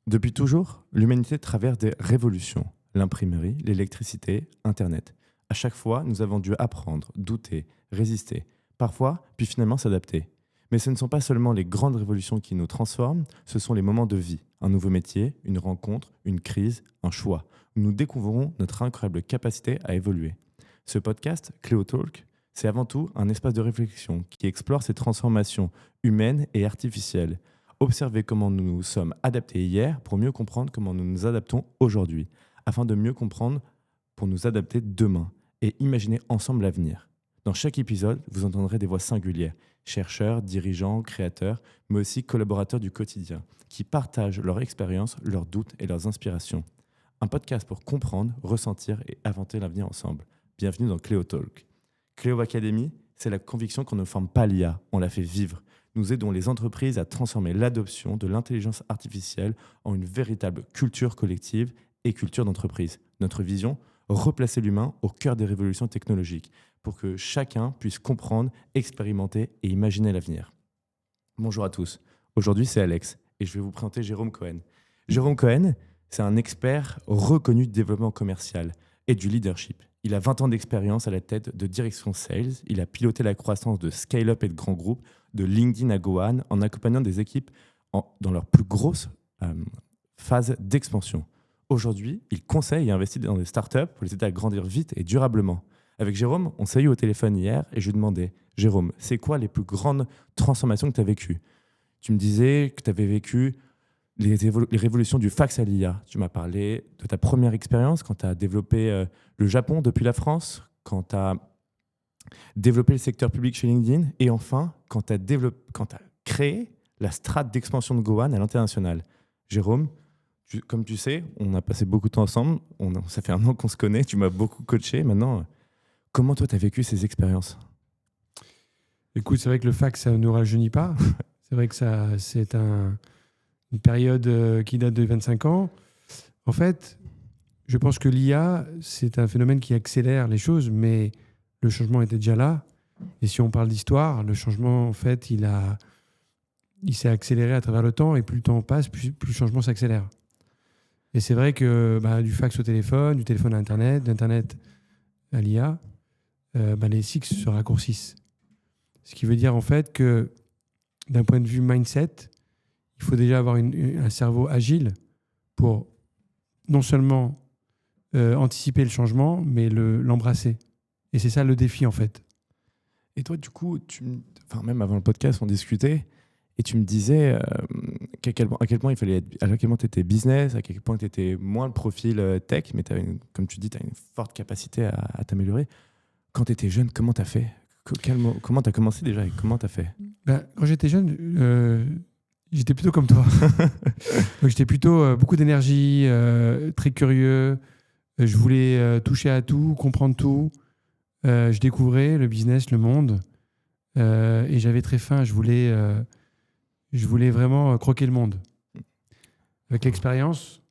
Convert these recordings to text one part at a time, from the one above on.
Depuis toujours, l'humanité traverse des révolutions. L'imprimerie, l'électricité, Internet. À chaque fois, nous avons dû apprendre, douter, résister, parfois, puis finalement s'adapter. Mais ce ne sont pas seulement les grandes révolutions qui nous transforment, ce sont les moments de vie, un nouveau métier, une rencontre, une crise, un choix, où nous découvrons notre incroyable capacité à évoluer. Ce podcast, Cléo Talk, c'est avant tout un espace de réflexion qui explore ces transformations humaines et artificielles. Observer comment nous nous sommes adaptés hier pour mieux comprendre comment nous nous adaptons aujourd'hui, afin de mieux comprendre pour nous adapter demain et imaginer ensemble l'avenir. Dans chaque épisode, vous entendrez des voix singulières, chercheurs, dirigeants, créateurs, mais aussi collaborateurs du quotidien, qui partagent leur expérience, leurs doutes et leurs inspirations. Un podcast pour comprendre, ressentir et inventer l'avenir ensemble. Bienvenue dans Cléo Talk. Cléo Academy, c'est la conviction qu'on ne forme pas l'IA, on la fait vivre. Nous aidons les entreprises à transformer l'adoption de l'intelligence artificielle en une véritable culture collective et culture d'entreprise. Notre vision, replacer l'humain au cœur des révolutions technologiques pour que chacun puisse comprendre, expérimenter et imaginer l'avenir. Bonjour à tous. Aujourd'hui, c'est Alex et je vais vous présenter Jérôme Cohen. Jérôme Cohen, c'est un expert reconnu du développement commercial et du leadership. Il a 20 ans d'expérience à la tête de Direction Sales. Il a piloté la croissance de scale-up et de grands groupes, de LinkedIn à Gohan, en accompagnant des équipes dans leur plus grosse phase d'expansion. Aujourd'hui, il conseille et investit dans des startups pour les aider à grandir vite et durablement. Avec Jérôme, on s'est eu au téléphone hier et je lui demandais, Jérôme, c'est quoi les plus grandes transformations que tu as vécues ? Tu me disais que tu avais vécu les révolutions du fax à l'IA. Tu m'as parlé de ta première expérience quand tu as développé le Japon depuis la France, quand tu as développé le secteur public chez LinkedIn et enfin quand tu as créé la strate d'expansion de Gohan à l'international. Jérôme, comme tu sais, on a passé beaucoup de temps ensemble, ça fait un an qu'on se connaît, tu m'as beaucoup coaché. Maintenant, comment toi tu as vécu ces expériences ? Écoute, c'est vrai que le fax, ça ne nous rajeunit pas. C'est vrai que c'est une période qui date de 25 ans. En fait, je pense que l'IA, c'est un phénomène qui accélère les choses, mais le changement était déjà là. Et si on parle d'histoire, le changement, en fait, il s'est accéléré à travers le temps, et plus le temps passe, plus le changement s'accélère. Et c'est vrai que du fax au téléphone, du téléphone à Internet, d'Internet à l'IA, les cycles se raccourcissent. Ce qui veut dire en fait que d'un point de vue mindset, il faut déjà avoir un cerveau agile pour non seulement anticiper le changement, mais l'embrasser. Et c'est ça le défi en fait. Et toi, du coup, même avant le podcast, on discutait et tu me disais à quel point il fallait être, à quel point tu étais business, à quel point tu étais moins le profil tech, mais comme tu dis, tu as une forte capacité à t'améliorer. Quand tu étais jeune, comment tu as fait ? Comment tu as commencé déjà et comment tu as fait ? Quand j'étais jeune, j'étais plutôt comme toi. Donc, j'étais plutôt beaucoup d'énergie, très curieux. Je voulais toucher à tout, comprendre tout. Je découvrais le business, le monde. Et j'avais très faim. Je voulais vraiment croquer le monde. Avec l'expérience,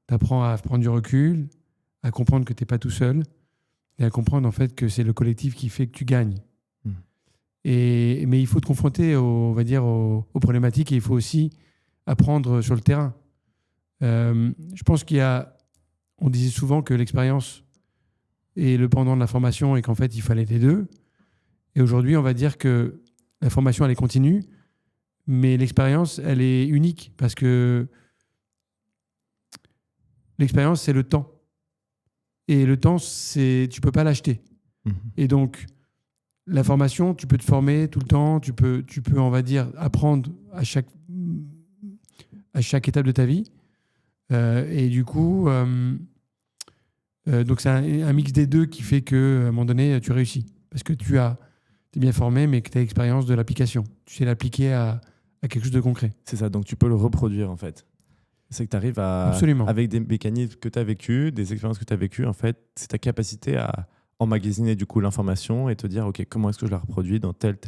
tu apprends à prendre du recul, à comprendre que tu n'es pas tout seul et à comprendre en fait que c'est le collectif qui fait que tu gagnes. Mais il faut te confronter aux problématiques et il faut aussi apprendre sur le terrain. Je pense on disait souvent que l'expérience est le pendant de la formation et qu'en fait, il fallait les deux. Et aujourd'hui, on va dire que la formation, elle est continue, mais l'expérience, elle est unique parce que l'expérience, c'est le temps. Et le temps, tu ne peux pas l'acheter. Et donc, la formation, tu peux te former tout le temps, tu peux, on va dire, apprendre à chaque étape de ta vie. Et du coup, donc c'est un mix des deux qui fait qu'à un moment donné, tu réussis. Parce que tu es bien formé, mais que tu as l'expérience de l'application. Tu sais l'appliquer à quelque chose de concret. C'est ça, donc tu peux le reproduire en fait. C'est que tu arrives Absolument. avec des mécanismes que tu as vécu, des expériences que tu as vécues, en fait, c'est ta capacité à emmagasiner du coup l'information et te dire ok, comment est-ce que je la reproduis dans telle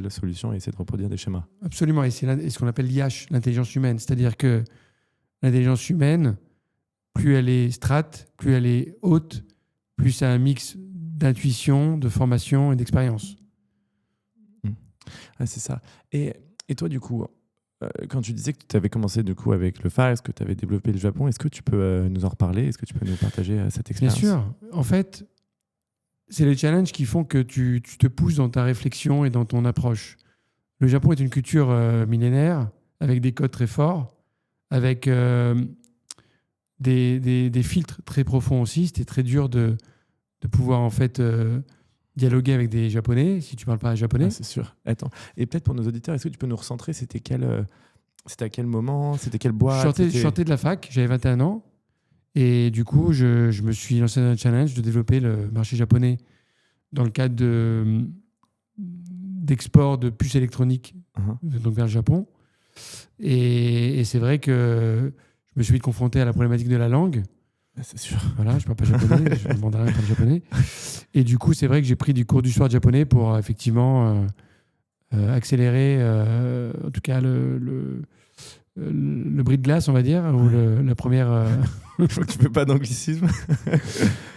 solution et essayer de reproduire des schémas. Absolument, et c'est ce qu'on appelle l'IH, l'intelligence humaine. C'est-à-dire que l'intelligence humaine, plus elle est strate, plus elle est haute, plus c'est un mix d'intuition, de formation et d'expérience. Ah, c'est ça. Et toi du coup, quand tu disais que tu avais commencé du coup avec le fax, que tu avais développé le Japon, est-ce que tu peux nous en reparler? Est-ce que tu peux nous partager cette Bien expérience? sûr. En fait, c'est les challenges qui font que tu te pousses dans ta réflexion et dans ton approche. Le Japon est une culture millénaire, avec des codes très forts, avec des filtres très profonds aussi. C'était très dur de pouvoir en fait dialoguer avec des Japonais si tu parles pas japonais. Ah, c'est sûr. Attends. Et peut-être pour nos auditeurs, est-ce que tu peux nous recentrer? C'était à quel moment? C'était quelle Je boîte? sortais de la fac, j'avais 21 ans, et du coup, je me suis lancé dans un challenge de développer le marché japonais dans le cadre d'export de puces électroniques donc vers le Japon. Et c'est vrai que je me suis vite confronté à la problématique de la langue. C'est sûr. Voilà, je parle pas japonais, je mandarin, je parle japonais. Et du coup, c'est vrai que j'ai pris du cours du soir de japonais pour effectivement accélérer, en tout cas, le bris de glace, on va dire, ou la première. Je vois que tu fais pas d'anglicisme.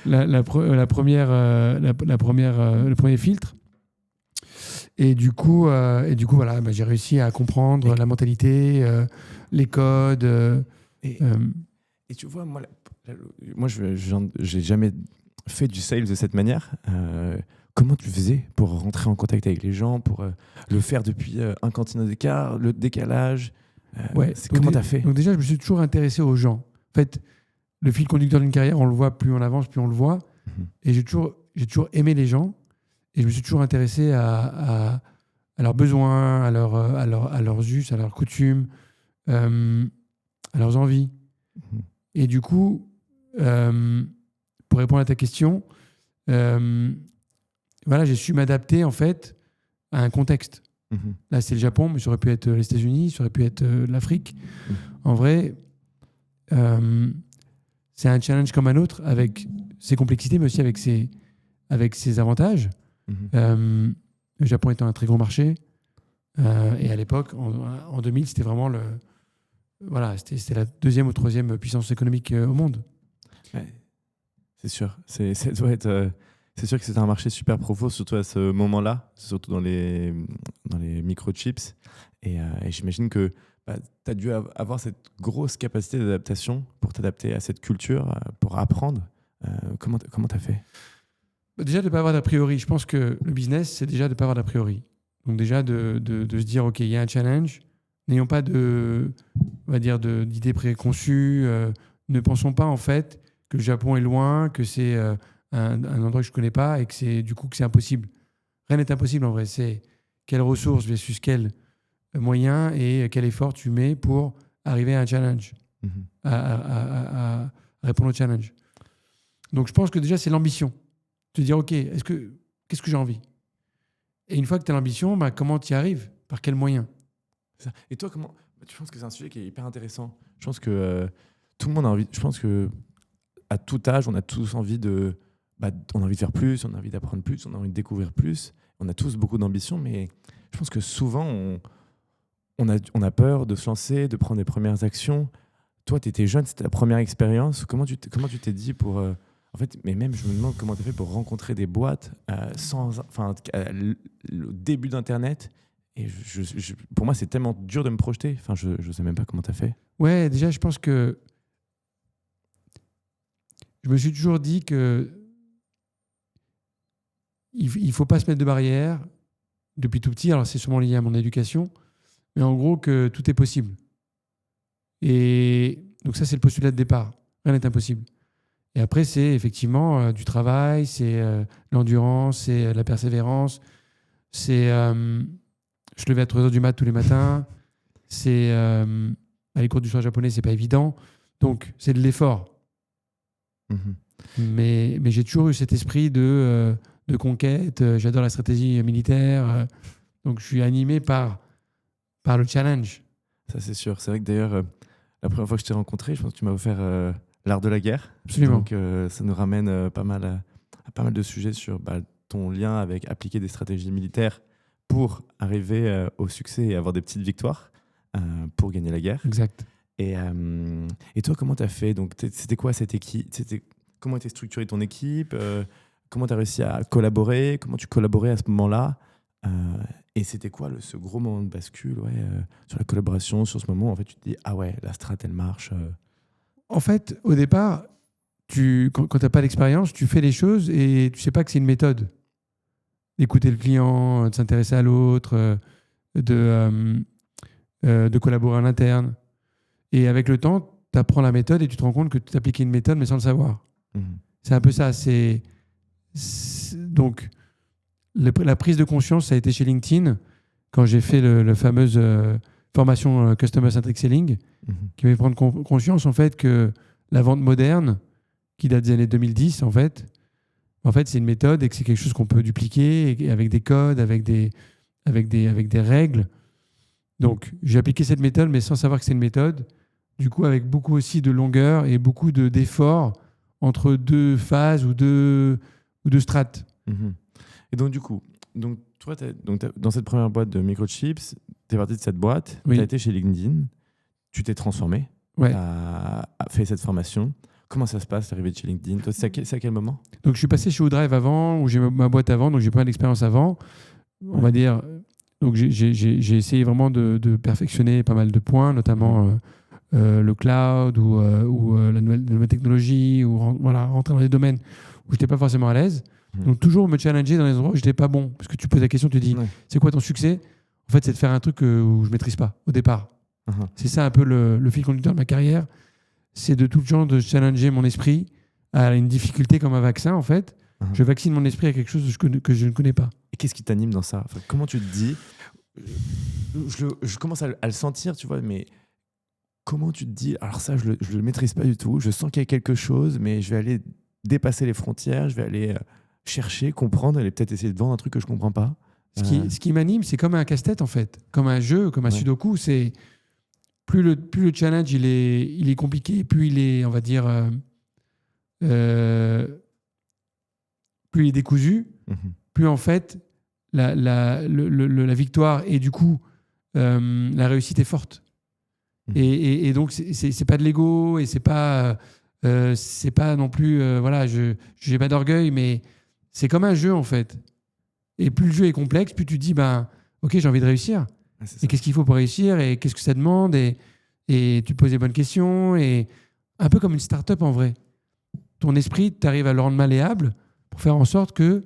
la première, le premier filtre. Et du coup, voilà, j'ai réussi à comprendre la mentalité, les codes. Et tu vois, moi j'ai jamais fait du sales de cette manière. Comment tu faisais pour rentrer en contact avec les gens, pour le faire depuis un continent d'écart, le décalage? Comment tu as fait? Donc déjà, je me suis toujours intéressé aux gens. En fait, le fil conducteur d'une carrière, on le voit, plus on avance, plus on le voit. Et j'ai toujours aimé les gens. Et je me suis toujours intéressé à leurs besoins, à leurs us, à leurs coutumes, à leurs envies. Et du coup, pour répondre à ta question, voilà, j'ai su m'adapter en fait à un contexte. Là, c'est le Japon, mais ça aurait pu être les États-Unis, ça aurait pu être l'Afrique. En vrai, c'est un challenge comme un autre, avec ses complexités, mais aussi avec ses avantages. Le Japon étant un très gros marché, et à l'époque, en 2000, c'était vraiment c'était la deuxième ou troisième puissance économique au monde. Ouais, c'est sûr. Ça doit être. C'est sûr que c'était un marché super profond, surtout à ce moment-là, surtout dans les microchips. Et j'imagine que tu as dû avoir cette grosse capacité d'adaptation pour t'adapter à cette culture, pour apprendre. Comment tu as fait? Déjà, de ne pas avoir d'a priori. Je pense que le business, c'est déjà de ne pas avoir d'a priori. Donc déjà, de se dire, OK, il y a un challenge. N'ayons pas d'idées préconçues. Ne pensons pas, en fait, que le Japon est loin, que c'est un endroit que je ne connais pas et que c'est impossible. Rien n'est impossible, en vrai. C'est quelles ressources versus quels moyens et quel effort tu mets pour arriver à un challenge, à répondre au challenge. Donc, je pense que déjà, c'est l'ambition. Te dire, OK, qu'est-ce que j'ai envie? Et une fois que tu as l'ambition, comment tu y arrives? Par quels moyens? Et toi, comment tu penses que c'est un sujet qui est hyper intéressant? Je pense que tout le monde a envie. Je pense que à tout âge, on a tous envie on a envie de faire plus, on a envie d'apprendre plus, on a envie de découvrir plus. On a tous beaucoup d'ambition, mais je pense que souvent, on a peur de se lancer, de prendre des premières actions. Toi, tu étais jeune, c'était la première expérience. Comment tu t'es dit pour... En fait, mais même, je me demande comment tu as fait pour rencontrer des boîtes le début d'Internet. Et pour moi, c'est tellement dur de me projeter. Enfin, je ne sais même pas comment tu as fait. Ouais, déjà, je pense que je me suis toujours dit que il faut pas se mettre de barrières depuis tout petit. Alors, c'est sûrement lié à mon éducation, mais en gros, que tout est possible. Et donc ça, c'est le postulat de départ. Rien n'est impossible. Et après, c'est effectivement du travail, c'est l'endurance, c'est la persévérance, c'est je levais à 3h du mat tous les matins, c'est les cours du soir japonais, c'est pas évident. Donc, c'est de l'effort. Mais j'ai toujours eu cet esprit de conquête. J'adore la stratégie militaire. Donc, je suis animé par le challenge. Ça, c'est sûr. C'est vrai que d'ailleurs, la première fois que je t'ai rencontré, je pense que tu m'as offert l'art de la guerre. Absolument. Donc, ça nous ramène pas mal de sujets sur ton lien avec appliquer des stratégies militaires pour arriver au succès et avoir des petites victoires pour gagner la guerre. Exact. Et toi, comment tu as fait? Donc, c'était quoi cette équipe? Comment était structurée ton équipe? Comment tu as réussi à collaborer? Comment tu collaborais à ce moment-là? Et c'était quoi ce gros moment de bascule sur la collaboration, sur ce moment où en fait, tu te dis, ah ouais, la strat, elle marche. En fait, au départ, quand tu n'as pas d'expérience, tu fais les choses et tu sais pas que c'est une méthode. D'écouter le client, de s'intéresser à l'autre, de collaborer en interne. Et avec le temps, tu apprends la méthode et tu te rends compte que tu appliquais une méthode mais sans le savoir. C'est un peu ça. Donc, la prise de conscience, ça a été chez LinkedIn, quand j'ai fait la fameuse formation Customer Centric Selling, qui m'a fait prendre conscience en fait que la vente moderne, qui date des années 2010, en fait, c'est une méthode et que c'est quelque chose qu'on peut dupliquer avec des codes, avec des règles. Donc, j'ai appliqué cette méthode, mais sans savoir que c'est une méthode. Du coup, avec beaucoup aussi de longueur et beaucoup d'efforts entre deux phases ou deux strates. Et donc, du coup, toi, dans cette première boîte de microchips, tu es parti de cette boîte, tu as été chez LinkedIn, tu t'es transformé, tu as fait cette formation. Comment ça se passe, l'arrivée de chez LinkedIn? Toi, c'est à quel moment? Donc, je suis passé chez WooDrive avant, où j'ai ma boîte avant, donc j'ai pas mal d'expérience avant. On va dire. Donc, j'ai essayé vraiment de perfectionner pas mal de points, notamment le cloud ou la nouvelle technologie, ou rentrer dans des domaines où je n'étais pas forcément à l'aise. Donc, toujours me challenger dans les endroits où je n'étais pas bon. Parce que tu poses la question, tu dis, c'est quoi ton succès? En fait, c'est de faire un truc où je ne maîtrise pas au départ. C'est ça un peu le fil conducteur de ma carrière. C'est de tout le temps de challenger mon esprit à une difficulté comme un vaccin, en fait. Je vaccine mon esprit à quelque chose que je ne connais pas. Et qu'est-ce qui t'anime dans ça? Enfin, comment tu te dis? Je commence à le sentir, tu vois, mais comment tu te dis? Alors ça, je le maîtrise pas du tout. Je sens qu'il y a quelque chose, mais je vais aller dépasser les frontières, je vais aller chercher, comprendre, et peut-être essayer de vendre un truc que je comprends pas. Ce qui m'anime, c'est comme un casse-tête, en fait. Comme un jeu, comme un sudoku. C'est plus le challenge il est compliqué, plus il est, on va dire, plus il est décousu, plus en fait la victoire et du coup la réussite est forte. Et donc c'est pas de l'ego et c'est pas non plus je j'ai pas d'orgueil, mais c'est comme un jeu en fait. Et plus le jeu est complexe, plus tu te dis ok, j'ai envie de réussir. Et qu'est-ce qu'il faut pour réussir et qu'est-ce que ça demande et tu poses les bonnes questions, et un peu comme une start-up en vrai. Ton esprit, tu arrives à le rendre malléable pour faire en sorte que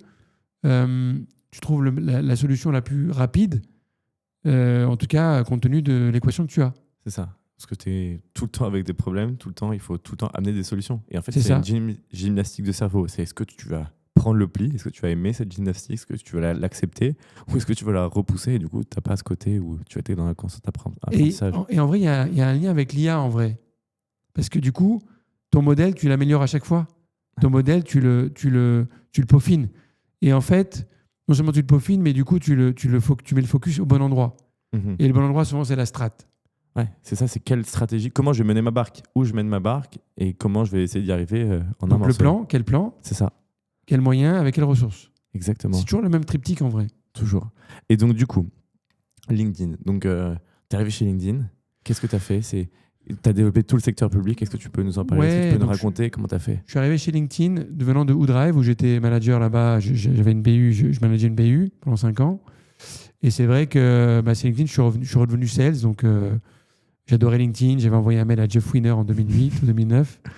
tu trouves la solution la plus rapide, en tout cas compte tenu de l'équation que tu as. C'est ça. Parce que tu es tout le temps avec des problèmes, tout le temps, il faut tout le temps amener des solutions. Et en fait, c'est une gymnastique de cerveau. C'est est-ce que tu vas prendre le pli? Est-ce que tu vas aimer cette gymnastique? Est-ce que tu vas l'accepter? Ou est-ce que tu vas la repousser? Et du coup, tu n'as pas ce côté où tu vas être dans un constant apprentissage. Et en vrai, il y a un lien avec l'IA en vrai. Parce que du coup, ton modèle, tu l'améliores à chaque fois. Ton modèle, tu le peaufines. Et en fait, non seulement tu le peaufines, mais du coup, tu mets le focus au bon endroit. Et le bon endroit, souvent, c'est la strat. Ouais, c'est ça, c'est quelle stratégie? Comment je vais mener ma barque? Où je mène ma barque? Et comment je vais essayer d'y arriver en un morceau? Le plan, quel plan? C'est ça. Quels moyens, avec quelles ressources? Exactement. C'est toujours le même triptyque en vrai. Toujours. Et donc, du coup, LinkedIn. Donc, tu es arrivé chez LinkedIn. Qu'est-ce que tu as fait? Tu as développé tout le secteur public. Est-ce que tu peux nous en parler? Est-ce que tu peux nous raconter comment tu as fait? Je suis arrivé chez LinkedIn venant de WooDrive où j'étais manager là-bas. J'avais une BU, je manageais une BU pendant 5 ans. Et c'est vrai que chez LinkedIn, je suis redevenu sales. Donc, j'adorais LinkedIn. J'avais envoyé un mail à Jeff Winner en 2008 ou 2009. Donc,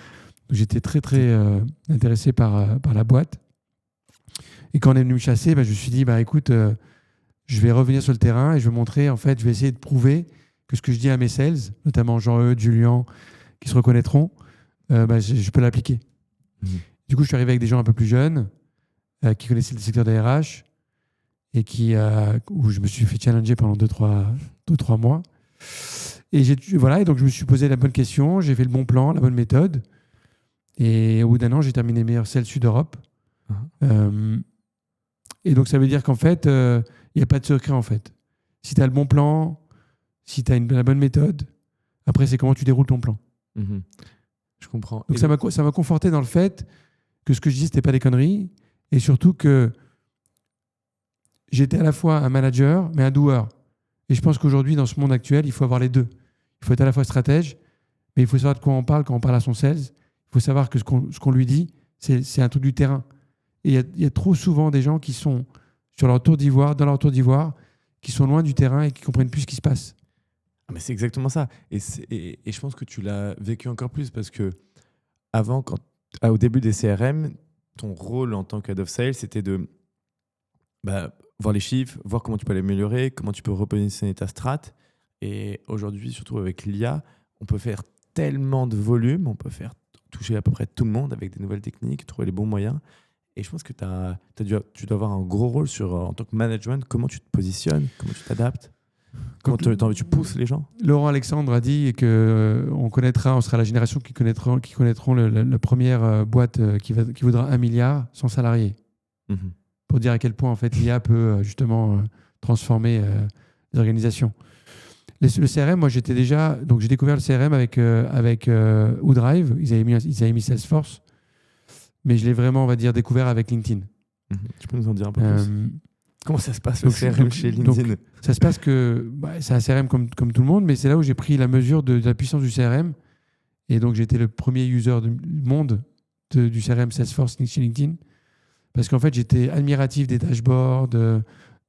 j'étais très, très intéressé par la boîte. Et quand on est venu me chasser, je me suis dit, écoute, je vais revenir sur le terrain et je vais montrer, en fait, je vais essayer de prouver que ce que je dis à mes sales, notamment Jean-Eudes, Julien, qui se reconnaîtront, je peux l'appliquer. Du coup, je suis arrivé avec des gens un peu plus jeunes, qui connaissaient le secteur des RH, et où je me suis fait challenger pendant 2-3 mois. Et donc je me suis posé la bonne question, j'ai fait le bon plan, la bonne méthode. Et au bout d'un an, j'ai terminé meilleur sales Sud-Europe. Et donc, ça veut dire qu'en fait, il n'y a pas de secret, en fait. Si tu as le bon plan, si tu as la bonne méthode, après, c'est comment tu déroules ton plan. Je comprends. Donc, ça m'a conforté dans le fait que ce que je dis, ce n'était pas des conneries, et surtout que j'étais à la fois un manager, mais un doer. Et je pense qu'aujourd'hui, dans ce monde actuel, il faut avoir les deux. Il faut être à la fois stratège, mais il faut savoir de quoi on parle quand on parle à son sales. Il faut savoir que ce qu'on lui dit, c'est un truc du terrain. Et il y a trop souvent des gens qui sont dans leur tour d'ivoire, qui sont loin du terrain et qui comprennent plus ce qui se passe. Ah, mais c'est exactement ça. Et je pense que tu l'as vécu encore plus parce que avant, au début des CRM, ton rôle en tant qu'head of sales, c'était de voir les chiffres, voir comment tu peux l'améliorer, comment tu peux repositionner ta strat. Et aujourd'hui, surtout avec l'IA, on peut faire tellement de volume, on peut toucher à peu près tout le monde avec des nouvelles techniques, trouver les bons moyens. Et je pense que tu dois avoir un gros rôle en tant que management, comment tu te positionnes, comment tu t'adaptes, comment tu pousses les gens. Laurent Alexandre a dit que on sera la génération qui connaîtront la première boîte qui vaudra 1 milliard sans salariés. Mhm. Pour dire à quel point en fait l'IA peut justement transformer les organisations. Le CRM, moi j'ai découvert le CRM avec ODrive. Ils avaient mis Salesforce, mais je l'ai vraiment, on va dire, découvert avec LinkedIn. Tu peux nous en dire un peu plus? Comment ça se passe le CRM chez LinkedIn? Ça se passe que c'est un CRM comme tout le monde, mais c'est là où j'ai pris la mesure de la puissance du CRM. Et donc j'étais le premier user du monde du CRM Salesforce chez LinkedIn. Parce qu'en fait, j'étais admiratif des dashboards,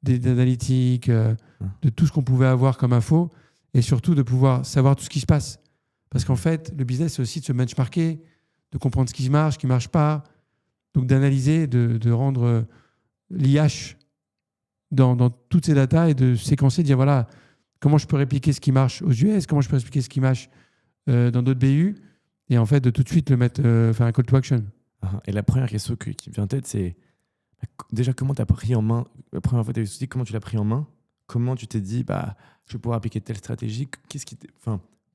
des analytiques, de tout ce qu'on pouvait avoir comme info, et surtout de pouvoir savoir tout ce qui se passe. Parce qu'en fait, le business, c'est aussi de se benchmarker, de comprendre ce qui marche, ce qui ne marche pas, donc d'analyser, de rendre l'IH dans toutes ces datas et de séquencer, de dire voilà, comment je peux répliquer ce qui marche aux US, comment je peux répliquer ce qui marche dans d'autres BU, et en fait, de tout de suite faire un call to action. Et la première question qui me vient en tête, c'est déjà comment tu as pris en main, la première fois que tu as eu ce souci, comment tu l'as pris en main? Comment tu t'es dit, je vais pouvoir appliquer telle stratégie?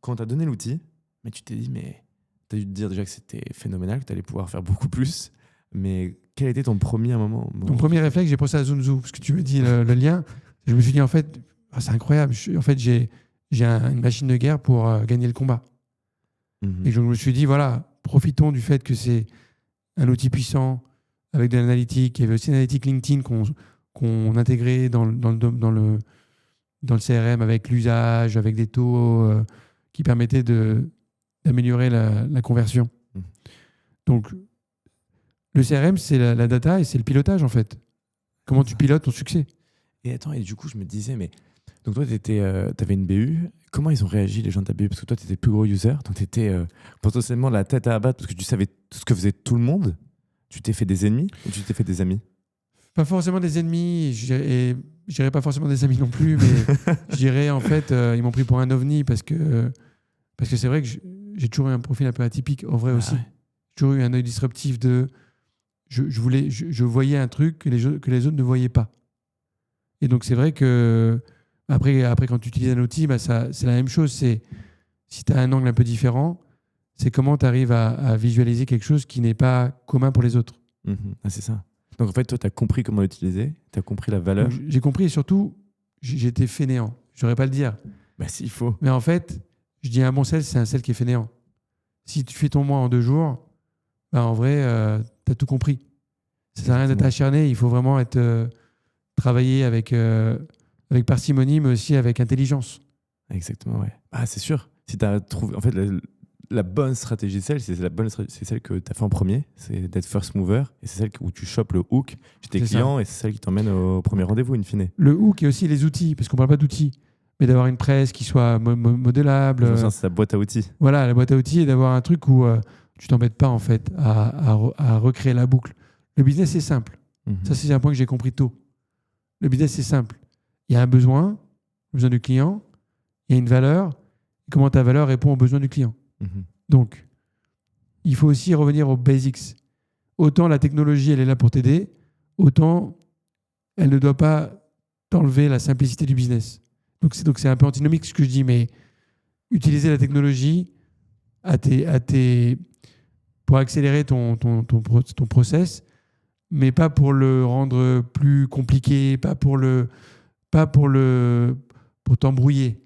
Quand tu as donné l'outil, mais tu t'es dit, mais tu as dû te dire déjà que c'était phénoménal, que tu allais pouvoir faire beaucoup plus. Mais quel était ton premier moment? Mon premier réflexe, j'ai pensé à Zunzu, parce que tu me dis le lien. Je me suis dit, en fait, c'est incroyable. En fait, j'ai une machine de guerre pour gagner le combat. Mhm. Et je me suis dit, voilà, profitons du fait que c'est un outil puissant avec de l'analytique. Il y avait aussi l'analytique LinkedIn qu'on intégrait dans le CRM avec l'usage, avec des taux qui permettaient d'améliorer la conversion. Mhm. Donc, le CRM, c'est la data et c'est le pilotage, en fait. Comment tu pilotes ton succès. Et attends, et du coup, je me disais, mais donc toi, tu avais une BU. Comment ils ont réagi, les gens de ta BU? Parce que toi, tu étais plus gros user, donc tu étais potentiellement la tête à abattre parce que tu savais tout ce que faisait tout le monde. Tu t'es fait des ennemis ou tu t'es fait des amis? Pas forcément des ennemis, je dirais pas forcément des amis non plus, mais je dirais en fait, ils m'ont pris pour un ovni parce que c'est vrai que j'ai toujours eu un profil un peu atypique, en vrai aussi. Ouais. J'ai toujours eu un œil disruptif je voyais un truc que les autres ne voyaient pas. Et donc c'est vrai que après quand tu utilises un outil, c'est la même chose. Si tu as un angle un peu différent, c'est comment tu arrives à visualiser quelque chose qui n'est pas commun pour les autres. Mhm. Ah, c'est ça. Donc en fait, toi, tu as compris comment l'utiliser, tu as compris la valeur. Donc, j'ai compris et surtout, j'étais fainéant. Je n'aurais pas le dire. S'il faut. Mais en fait, je dis un bon sel, c'est un sel qui est fainéant. Si tu fais ton mois en 2 jours, en vrai, tu as tout compris. Ça sert à rien d'être acharné. Il faut vraiment travailler avec parcimonie, mais aussi avec intelligence. Exactement, ouais. C'est sûr. Si tu as trouvé. En fait, la bonne stratégie c'est celle que tu as fait en premier, c'est d'être first mover, et c'est celle où tu chopes le hook chez tes clients, et c'est celle qui t'emmène au premier rendez-vous, in fine. Le hook et aussi les outils, parce qu'on ne parle pas d'outils, mais d'avoir une presse qui soit modélable. C'est la boîte à outils. Voilà, la boîte à outils, et d'avoir un truc où tu t'embêtes pas en fait à recréer la boucle. Le business, c'est simple. Mm-hmm. Ça, c'est un point que j'ai compris tôt. Le business, c'est simple. Il y a un besoin du client, il y a une valeur, et comment ta valeur répond aux besoins du client. Mm-hmm. Donc, il faut aussi revenir aux basics. Autant la technologie, elle est là pour t'aider, autant elle ne doit pas t'enlever la simplicité du business. Donc c'est un peu antinomique ce que je dis, mais utiliser la technologie pour accélérer ton process, mais pas pour le rendre plus compliqué, pas pour t'embrouiller.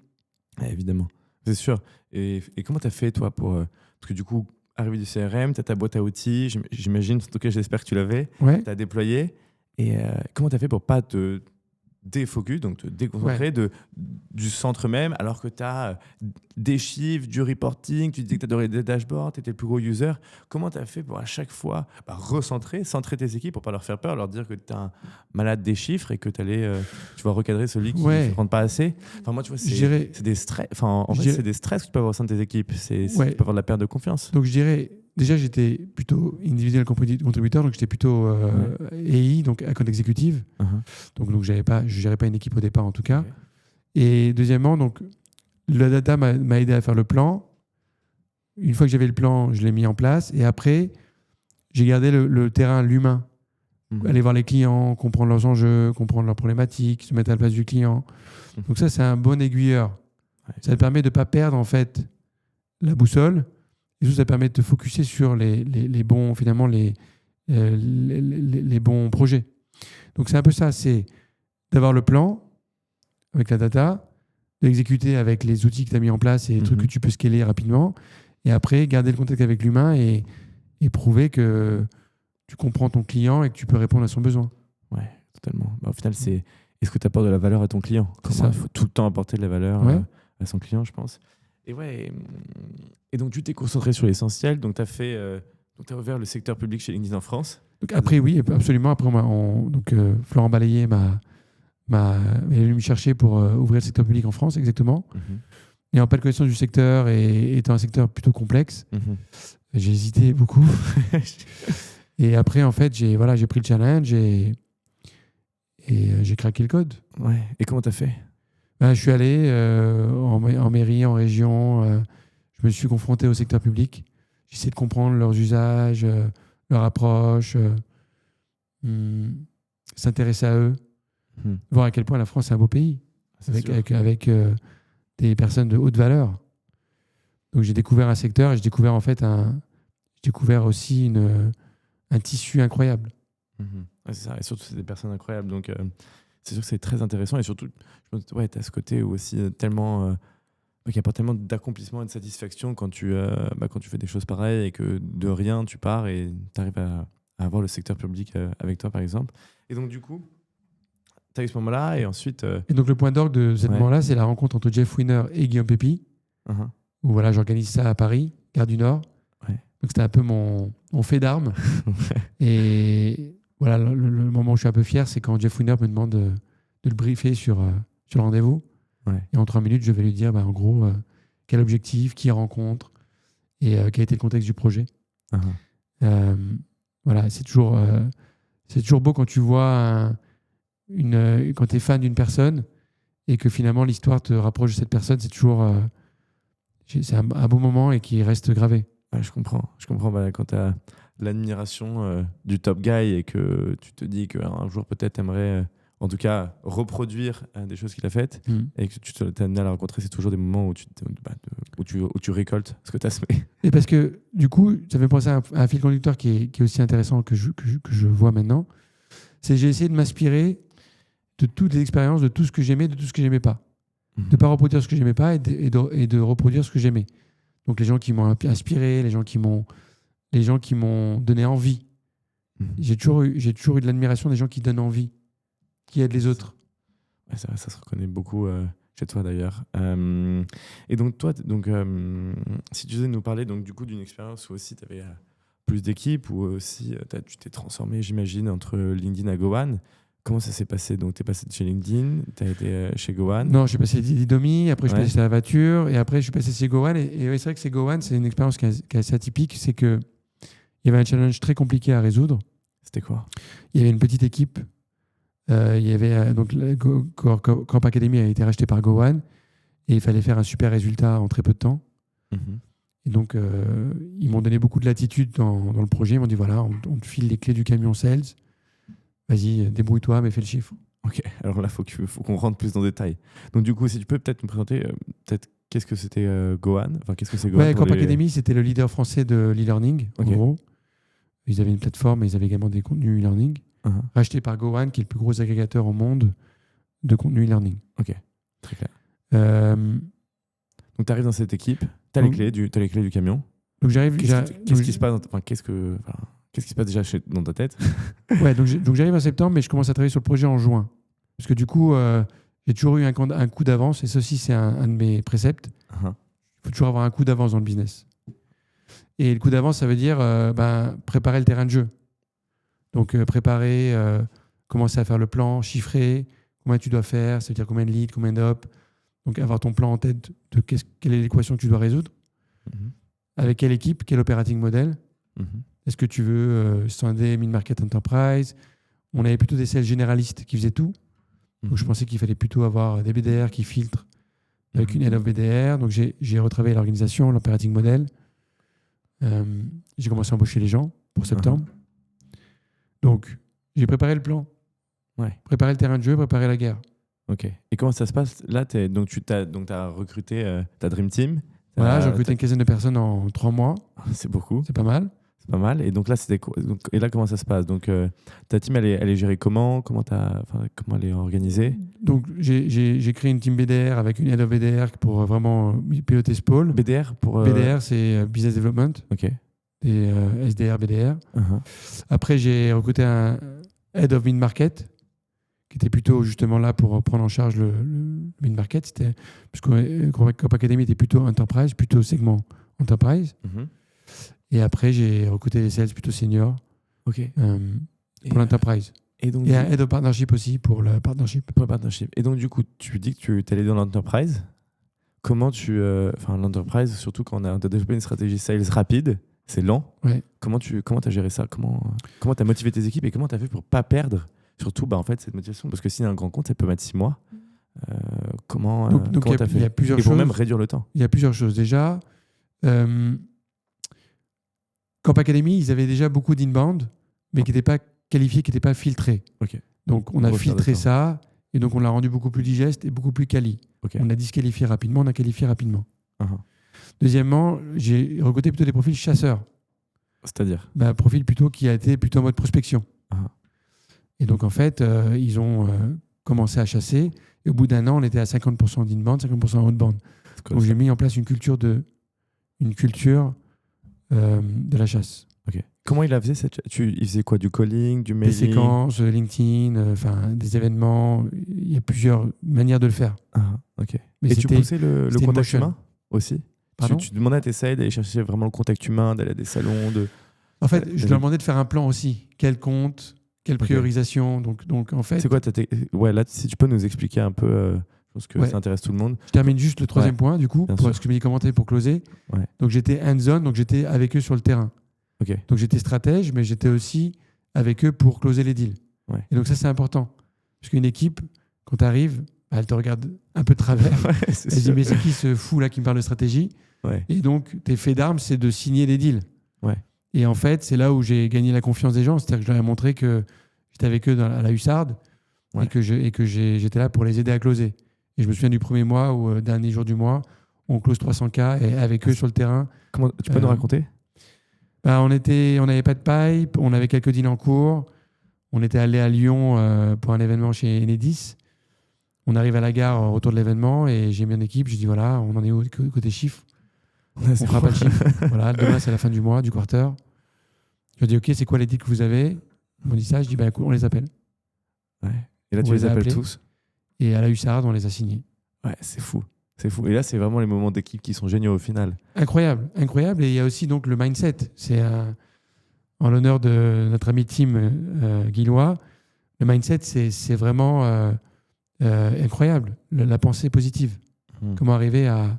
Évidemment, c'est sûr. Et comment tu as fait, toi, parce que du coup, arrivé du CRM, tu as ta boîte à outils, j'imagine, en tout cas, j'espère que tu l'avais, Ouais. tu as déployé. Et comment tu as fait pour pas te défocus, donc te déconcentrer du centre même, alors que tu as des chiffres, du reporting, tu disais que tu adorais des dashboards, tu étais le plus gros user. Comment tu as fait pour à chaque fois centrer tes équipes pour pas leur faire peur, leur dire que tu es un malade des chiffres et que tu allais tu vas recadrer celui qui ne rentre pas assez? Enfin, moi, tu vois, c'est des stress. Enfin, en fait, c'est des stress que tu peux avoir au sein de tes équipes. Tu peux avoir de la perte de confiance. Donc, je dirais, déjà, j'étais plutôt individuel contributeur, donc j'étais plutôt AI, donc account executive. Donc je gérais pas une équipe au départ, en tout cas. Et deuxièmement, donc, la data m'a aidé à faire le plan. Une fois que j'avais le plan, je l'ai mis en place. Et après, j'ai gardé le terrain, l'humain. Aller voir les clients, comprendre leurs enjeux, comprendre leurs problématiques, se mettre à la place du client. Donc ça, c'est un bon aiguilleur. Ça te permet de ne pas perdre, en fait, la boussole. Et ça permet de te focuser sur les bons, finalement, les bons projets. Donc c'est un peu ça, c'est d'avoir le plan avec la data, d'exécuter avec les outils que tu as mis en place et les trucs que tu peux scaler rapidement. Et après, garder le contact avec l'humain et prouver que tu comprends ton client et que tu peux répondre à son besoin. Ouais, totalement. Au final, c'est est-ce que tu apportes de la valeur à ton client? Il faut tout le temps apporter de la valeur à son client, je pense. Et donc, tu t'es concentré sur l'essentiel. Donc, tu as ouvert le secteur public chez LinkedIn en France. Donc, après, oui, absolument. Après, Florent Balayé est venu me chercher pour ouvrir le secteur public en France, exactement. N'ayant pas de connaissance du secteur et étant un secteur plutôt complexe, j'ai hésité beaucoup. Et après, en fait, j'ai pris le challenge et j'ai craqué le code. Ouais. Et comment tu as fait? Je suis allé en mairie, en région. Je me suis confronté au secteur public. J'essaie de comprendre leurs usages, leur approche, s'intéresser à eux, voir à quel point la France est un beau pays, avec des personnes de haute valeur. Donc j'ai découvert un secteur et j'ai découvert aussi un tissu incroyable. Ouais, c'est ça. Et surtout, c'est des personnes incroyables. Donc c'est sûr que c'est très intéressant. Et surtout, tu as ce côté où aussi tellement... qui apporte tellement d'accomplissement et de satisfaction quand tu fais des choses pareilles et que de rien, tu pars et tu arrives à avoir le secteur public avec toi, par exemple. Et donc, du coup, tu as eu ce moment-là et ensuite... Et donc, le point d'orgue de ce moment-là, c'est la rencontre entre Jeff Winner et Guillaume Pépi, où j'organise ça à Paris, Gare du Nord. Donc, c'était un peu mon fait d'armes. Et voilà, le moment où je suis un peu fier, c'est quand Jeff Winner me demande de le briefer sur le rendez-vous. Et en 3 minutes, je vais lui dire, en gros, quel objectif, qui rencontre et quel était le contexte du projet. Voilà, c'est toujours beau quand tu vois quand tu es fan d'une personne et que finalement l'histoire te rapproche de cette personne. C'est toujours c'est un beau moment et qui reste gravé. Ouais, je comprends. Quand tu as l'admiration du top guy et que tu te dis qu'un jour peut-être tu aimerais... en tout cas, reproduire des choses qu'il a faites et que tu t'es amené à la rencontrer, c'est toujours des moments où tu récoltes ce que tu as semé. Et parce que, du coup, ça fait penser à un fil conducteur qui est aussi intéressant que je vois maintenant. C'est que j'ai essayé de m'inspirer de toutes les expériences, de tout ce que j'aimais, de tout ce que j'aimais pas. De ne pas reproduire ce que j'aimais pas et de reproduire ce que j'aimais. Donc, les gens qui m'ont inspiré, les gens qui m'ont donné envie. J'ai toujours eu de l'admiration des gens qui donnent envie, qui aident les autres. Ouais, ça se reconnaît beaucoup chez toi d'ailleurs. Et donc toi, si tu devais nous parler donc, du coup d'une expérience où aussi tu avais plus d'équipes, ou aussi tu t'es transformé, j'imagine, entre LinkedIn à Gowan. Comment ça s'est passé? Donc tu es passé de chez LinkedIn, tu as été chez Gowan. Non, je suis passé Didomi, après je suis passé chez La Voiture, et après je suis passé chez Gowan. Et c'est vrai que chez Gowan, c'est une expérience qui est assez atypique. C'est qu'il y avait un challenge très compliqué à résoudre. C'était quoi? Il y avait une petite équipe. Il y avait donc Camp Academy a été racheté par Gowan et il fallait faire un super résultat en très peu de temps. Et donc ils m'ont donné beaucoup de latitude dans le projet. Ils m'ont dit voilà, on te file les clés du camion sales. Vas-y, débrouille-toi, mais fais le chiffre. Ok, alors là, faut qu'on rentre plus dans le détail. Donc du coup, si tu peux peut-être nous présenter qu'est-ce que c'était Gowan, enfin qu'est-ce que c'est Gowan? Camp Academy, c'était le leader français de l'e-learning. En gros, ils avaient une plateforme, mais ils avaient également des contenus e-learning. Racheté par Gowan, qui est le plus gros agrégateur au monde de contenu e-learning. Ok, très clair. Donc tu arrives dans cette équipe, tu as les clés du camion. Donc j'arrive. Qu'est-ce qui se passe déjà dans ta tête? Ouais, donc j'arrive en septembre, mais je commence à travailler sur le projet en juin. Parce que du coup, j'ai toujours eu un coup d'avance, et ça aussi, c'est un de mes préceptes. Uh-huh. Il faut toujours avoir un coup d'avance dans le business. Et le coup d'avance, ça veut dire préparer le terrain de jeu. Donc, préparer, commencer à faire le plan, chiffrer combien tu dois faire, ça veut dire combien de leads, combien d'op. Donc, avoir ton plan en tête de quelle est l'équation que tu dois résoudre, Mhm. avec quelle équipe, quel operating model. Mhm. Est-ce que tu veux scinder mid-market enterprise? On avait plutôt des sales généralistes qui faisaient tout. Donc, je Mhm. pensais qu'il fallait plutôt avoir des BDR qui filtrent avec Mhm. une head of BDR. Donc, j'ai retravaillé l'organisation, l'operating model. J'ai commencé à embaucher les gens pour septembre. Donc, j'ai préparé le plan, Ouais. préparé le terrain de jeu, préparé la guerre. Ok. Et comment ça se passe? Là, donc tu as recruté ta Dream Team. Voilà, j'ai recruté une quinzaine de personnes en 3 mois. C'est beaucoup. C'est pas mal. C'est pas mal. Et donc là, et là, comment ça se passe? Donc, ta team, elle est gérée comment? Comment elle est organisée? Donc, j'ai créé une team BDR avec une head of BDR pour vraiment piloter ce pôle. BDR pour. BDR, c'est Business Development, Ok. et SDR, BDR. Uh-huh. Après, j'ai recruté un head of mid-market qui était plutôt justement là pour prendre en charge le mid-market. Parce que Corp Academy était plutôt enterprise, plutôt segment enterprise. Mhm. Et après, j'ai recruté des sales plutôt seniors Ok. pour l'enterprise. Et donc, Et un head of partnership aussi pour le partnership. pour le partnership. Et donc, du coup, tu dis que tu es allé dans l'enterprise. Comment l'enterprise, surtout quand on a développé une stratégie sales rapide, c'est lent. Ouais. Comment t'as géré ça? Comment t'as motivé tes équipes et comment t'as fait pour pas perdre surtout en fait cette motivation? Parce que si un grand compte, ça peut mettre 6 mois. Comment t'as fait? Il y a plusieurs Et pour choses. même réduire le temps. Il y a plusieurs choses. Déjà, Corp Academy, ils avaient déjà beaucoup d'inbound, mais qui n'étaient pas qualifiés, qui n'étaient pas filtrés. Ok. Donc, on a Grosse perte de filtré temps. ça, et donc on l'a rendu beaucoup plus digeste et beaucoup plus quali. Ok. On a disqualifié rapidement, on a qualifié rapidement. Uh-huh. Deuxièmement, j'ai recruté plutôt des profils chasseurs. C'est-à-dire? Un profil plutôt qui a été plutôt en mode prospection. Uh-huh. Et donc, en fait, ils ont commencé à chasser. Et au bout d'un an, on était à 50% d'inbound, 50% outbound. Donc, j'ai mis en place une culture de la chasse. Ok. Comment il a fait il faisait quoi? Du calling, du Des mailing? séquences, LinkedIn, des événements. Il y a plusieurs manières de le faire. Ah, ok. Mais Et tu poussais le c'était une contact motion. humain aussi? Pardon? Tu demandais à tes sales d'aller chercher vraiment le contact humain, d'aller à des salons, En fait, je leur demandais de faire un plan aussi. Quel compte, quelle Ok. priorisation. Donc en fait, C'est quoi ouais, là, si tu peux nous expliquer un peu, je pense que Ouais. ça intéresse tout le monde. je termine juste le troisième point, du coup, bien pour sûr. ce que je me dis commenter pour closer. Ouais. Donc j'étais hands-on, donc j'étais avec eux sur le terrain. Ok. Donc j'étais stratège, mais j'étais aussi avec eux pour closer les deals. Ouais. Et donc ça, c'est important. Parce qu'une équipe, quand tu arrives, elle te regarde un peu de travers. Ouais, c'est Elle se dit, sûr. mais c'est qui ce fou là qui me parle de stratégie? Ouais. Et donc, tes faits d'armes, c'est de signer des deals. Ouais. Et en fait, c'est là où j'ai gagné la confiance des gens. C'est-à-dire que je leur ai montré que j'étais avec eux à la Hussarde Ouais. et que j'étais là pour les aider à closer. Et je me souviens du premier mois ou dernier jour du mois, on close 300K et avec eux sur le terrain. Comment, tu peux nous raconter? On n'avait pas de pipe, on avait quelques deals en cours. On était allé à Lyon pour un événement chez Enedis. On arrive à la gare au retour de l'événement et j'ai mis une équipe. J'ai dit voilà, on en est où côté chiffres? On fera pas le chiffre. Voilà, demain c'est la fin du mois, du quarter. Je dis ok, c'est quoi les deals que vous avez? Ils m'ont dit ça. Je dis écoute, on les appelle. Ouais. Et là, On tu les les a appelles appelés. tous? Et à la Hussarde, on les a signés. Ouais, c'est fou. C'est fou. Et là, c'est vraiment les moments d'équipe qui sont géniaux au final. Incroyable, incroyable. Et il y a aussi donc le mindset. C'est en l'honneur de notre ami Tim Guillois. Le mindset, c'est vraiment incroyable. La pensée positive. Comment arriver à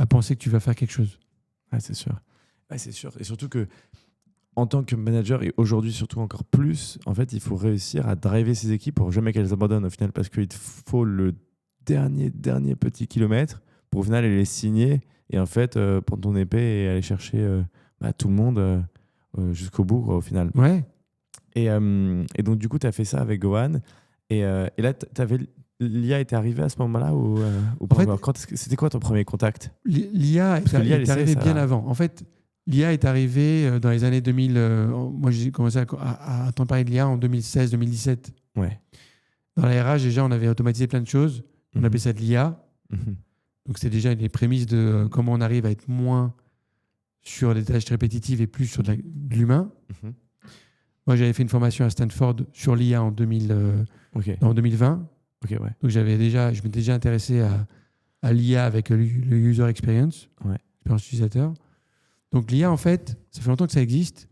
penser que tu vas faire quelque chose. Ouais, c'est sûr. Ouais, c'est sûr. Et surtout que en tant que manager, et aujourd'hui surtout encore plus, en fait, il faut réussir à driver ses équipes pour jamais qu'elles abandonnent au final, parce qu'il te faut le dernier petit kilomètre pour au final les signer et en fait prendre ton épée et aller chercher tout le monde jusqu'au bout quoi, au final. Ouais. Et donc du coup, tu as fait ça avec Gohan et là, l'IA était arrivée à ce moment-là ou pas En fait, encore? C'était quoi ton premier contact? L'IA Parce que l'IA, est arrivée ça- bien avant. En fait, l'IA est arrivée dans les années 2000. Moi, j'ai commencé à entendre parler de l'IA en 2016-2017. Ouais. Dans la RH, déjà, on avait automatisé plein de choses. On appelait ça de l'IA. Mhm. Donc, c'est déjà les prémices de comment on arrive à être moins sur des tâches répétitives et plus sur de l'humain. Mhm. Moi, j'avais fait une formation à Stanford sur l'IA en 2020. Ok, ouais. Donc, je m'étais déjà intéressé à l'IA avec le user experience, Ouais. l'expérience utilisateur. Donc, l'IA, en fait, ça fait longtemps que ça existe.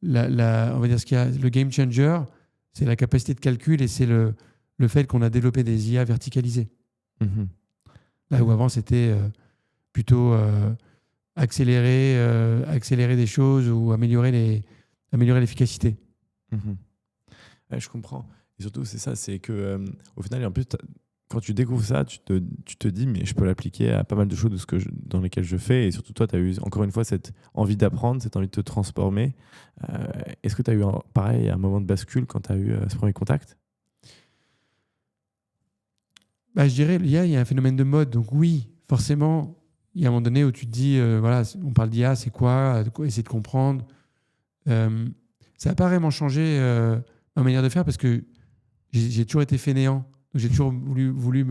On va dire le game changer, c'est la capacité de calcul et c'est le fait qu'on a développé des IA verticalisées. Mhm. Là où avant, c'était plutôt accélérer des choses ou améliorer l'efficacité. Mhm. Ouais, je comprends. Et surtout, c'est ça, c'est que au final, et en plus, quand tu découvres ça, tu te dis, mais je peux l'appliquer à pas mal de choses dans lesquelles je fais. Et surtout, toi, tu as eu encore une fois cette envie d'apprendre, cette envie de te transformer. Est-ce que tu as eu, pareil, un moment de bascule quand tu as eu ce premier contact? Je dirais, il y a un phénomène de mode. Donc oui, forcément, il y a un moment donné où tu te dis, voilà, on parle d'IA, c'est quoi, essayer de comprendre. Ça n'a pas vraiment changé ma manière de faire parce que j'ai toujours été fainéant. Donc j'ai toujours voulu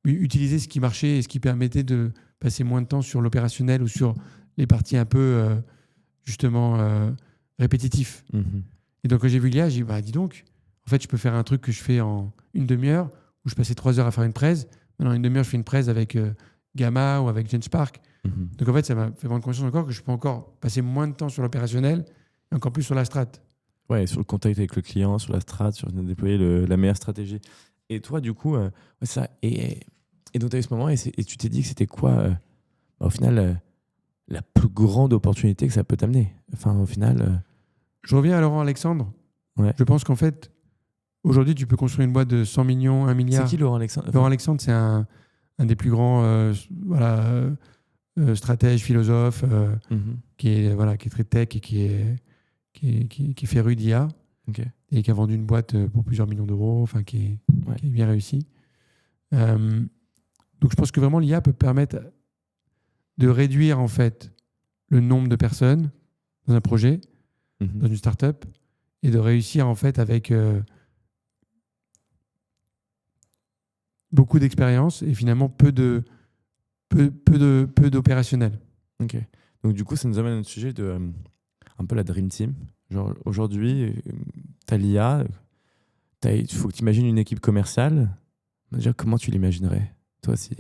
utiliser ce qui marchait et ce qui permettait de passer moins de temps sur l'opérationnel ou sur les parties un peu, justement, répétitifs. Mhm. Et donc, quand j'ai vu l'IA, j'ai dit, bah, dis donc, en fait, je peux faire un truc que je fais en une demi-heure, où je passais 3 heures à faire une presse. Maintenant, en une demi-heure, je fais une presse avec Gamma ou avec Genspark. Mhm. Donc, en fait, ça m'a fait prendre conscience encore que je peux encore passer moins de temps sur l'opérationnel et encore plus sur la strat. Ouais, sur le contact avec le client, sur la strat, sur déployer la meilleure stratégie. Et toi, du coup, ouais, ça. Et donc, tu as eu ce moment et tu t'es dit que c'était quoi, au final, la plus grande opportunité que ça peut t'amener? Enfin, au final. Je reviens à Laurent Alexandre. Ouais. Je pense qu'en fait, aujourd'hui, tu peux construire une boîte de 100 millions, 1 C'est milliard. qui Laurent Alexandre? Laurent Alexandre, c'est un des plus grands stratèges, philosophes, Mhm. qui est très tech et qui est féru d'IA Ok. et qui a vendu une boîte pour plusieurs millions d'euros, enfin qui est bien réussi. Donc je pense que vraiment l'IA peut permettre de réduire en fait le nombre de personnes dans un projet, Mhm. dans une startup, et de réussir en fait avec beaucoup d'expérience et finalement peu d'opérationnel. Ok. Donc, du coup, ça nous amène à notre sujet de un peu la Dream Team. Genre, aujourd'hui, tu as l'IA, il faut que tu imagines une équipe commerciale. Déjà, comment tu l'imaginerais? Toi, si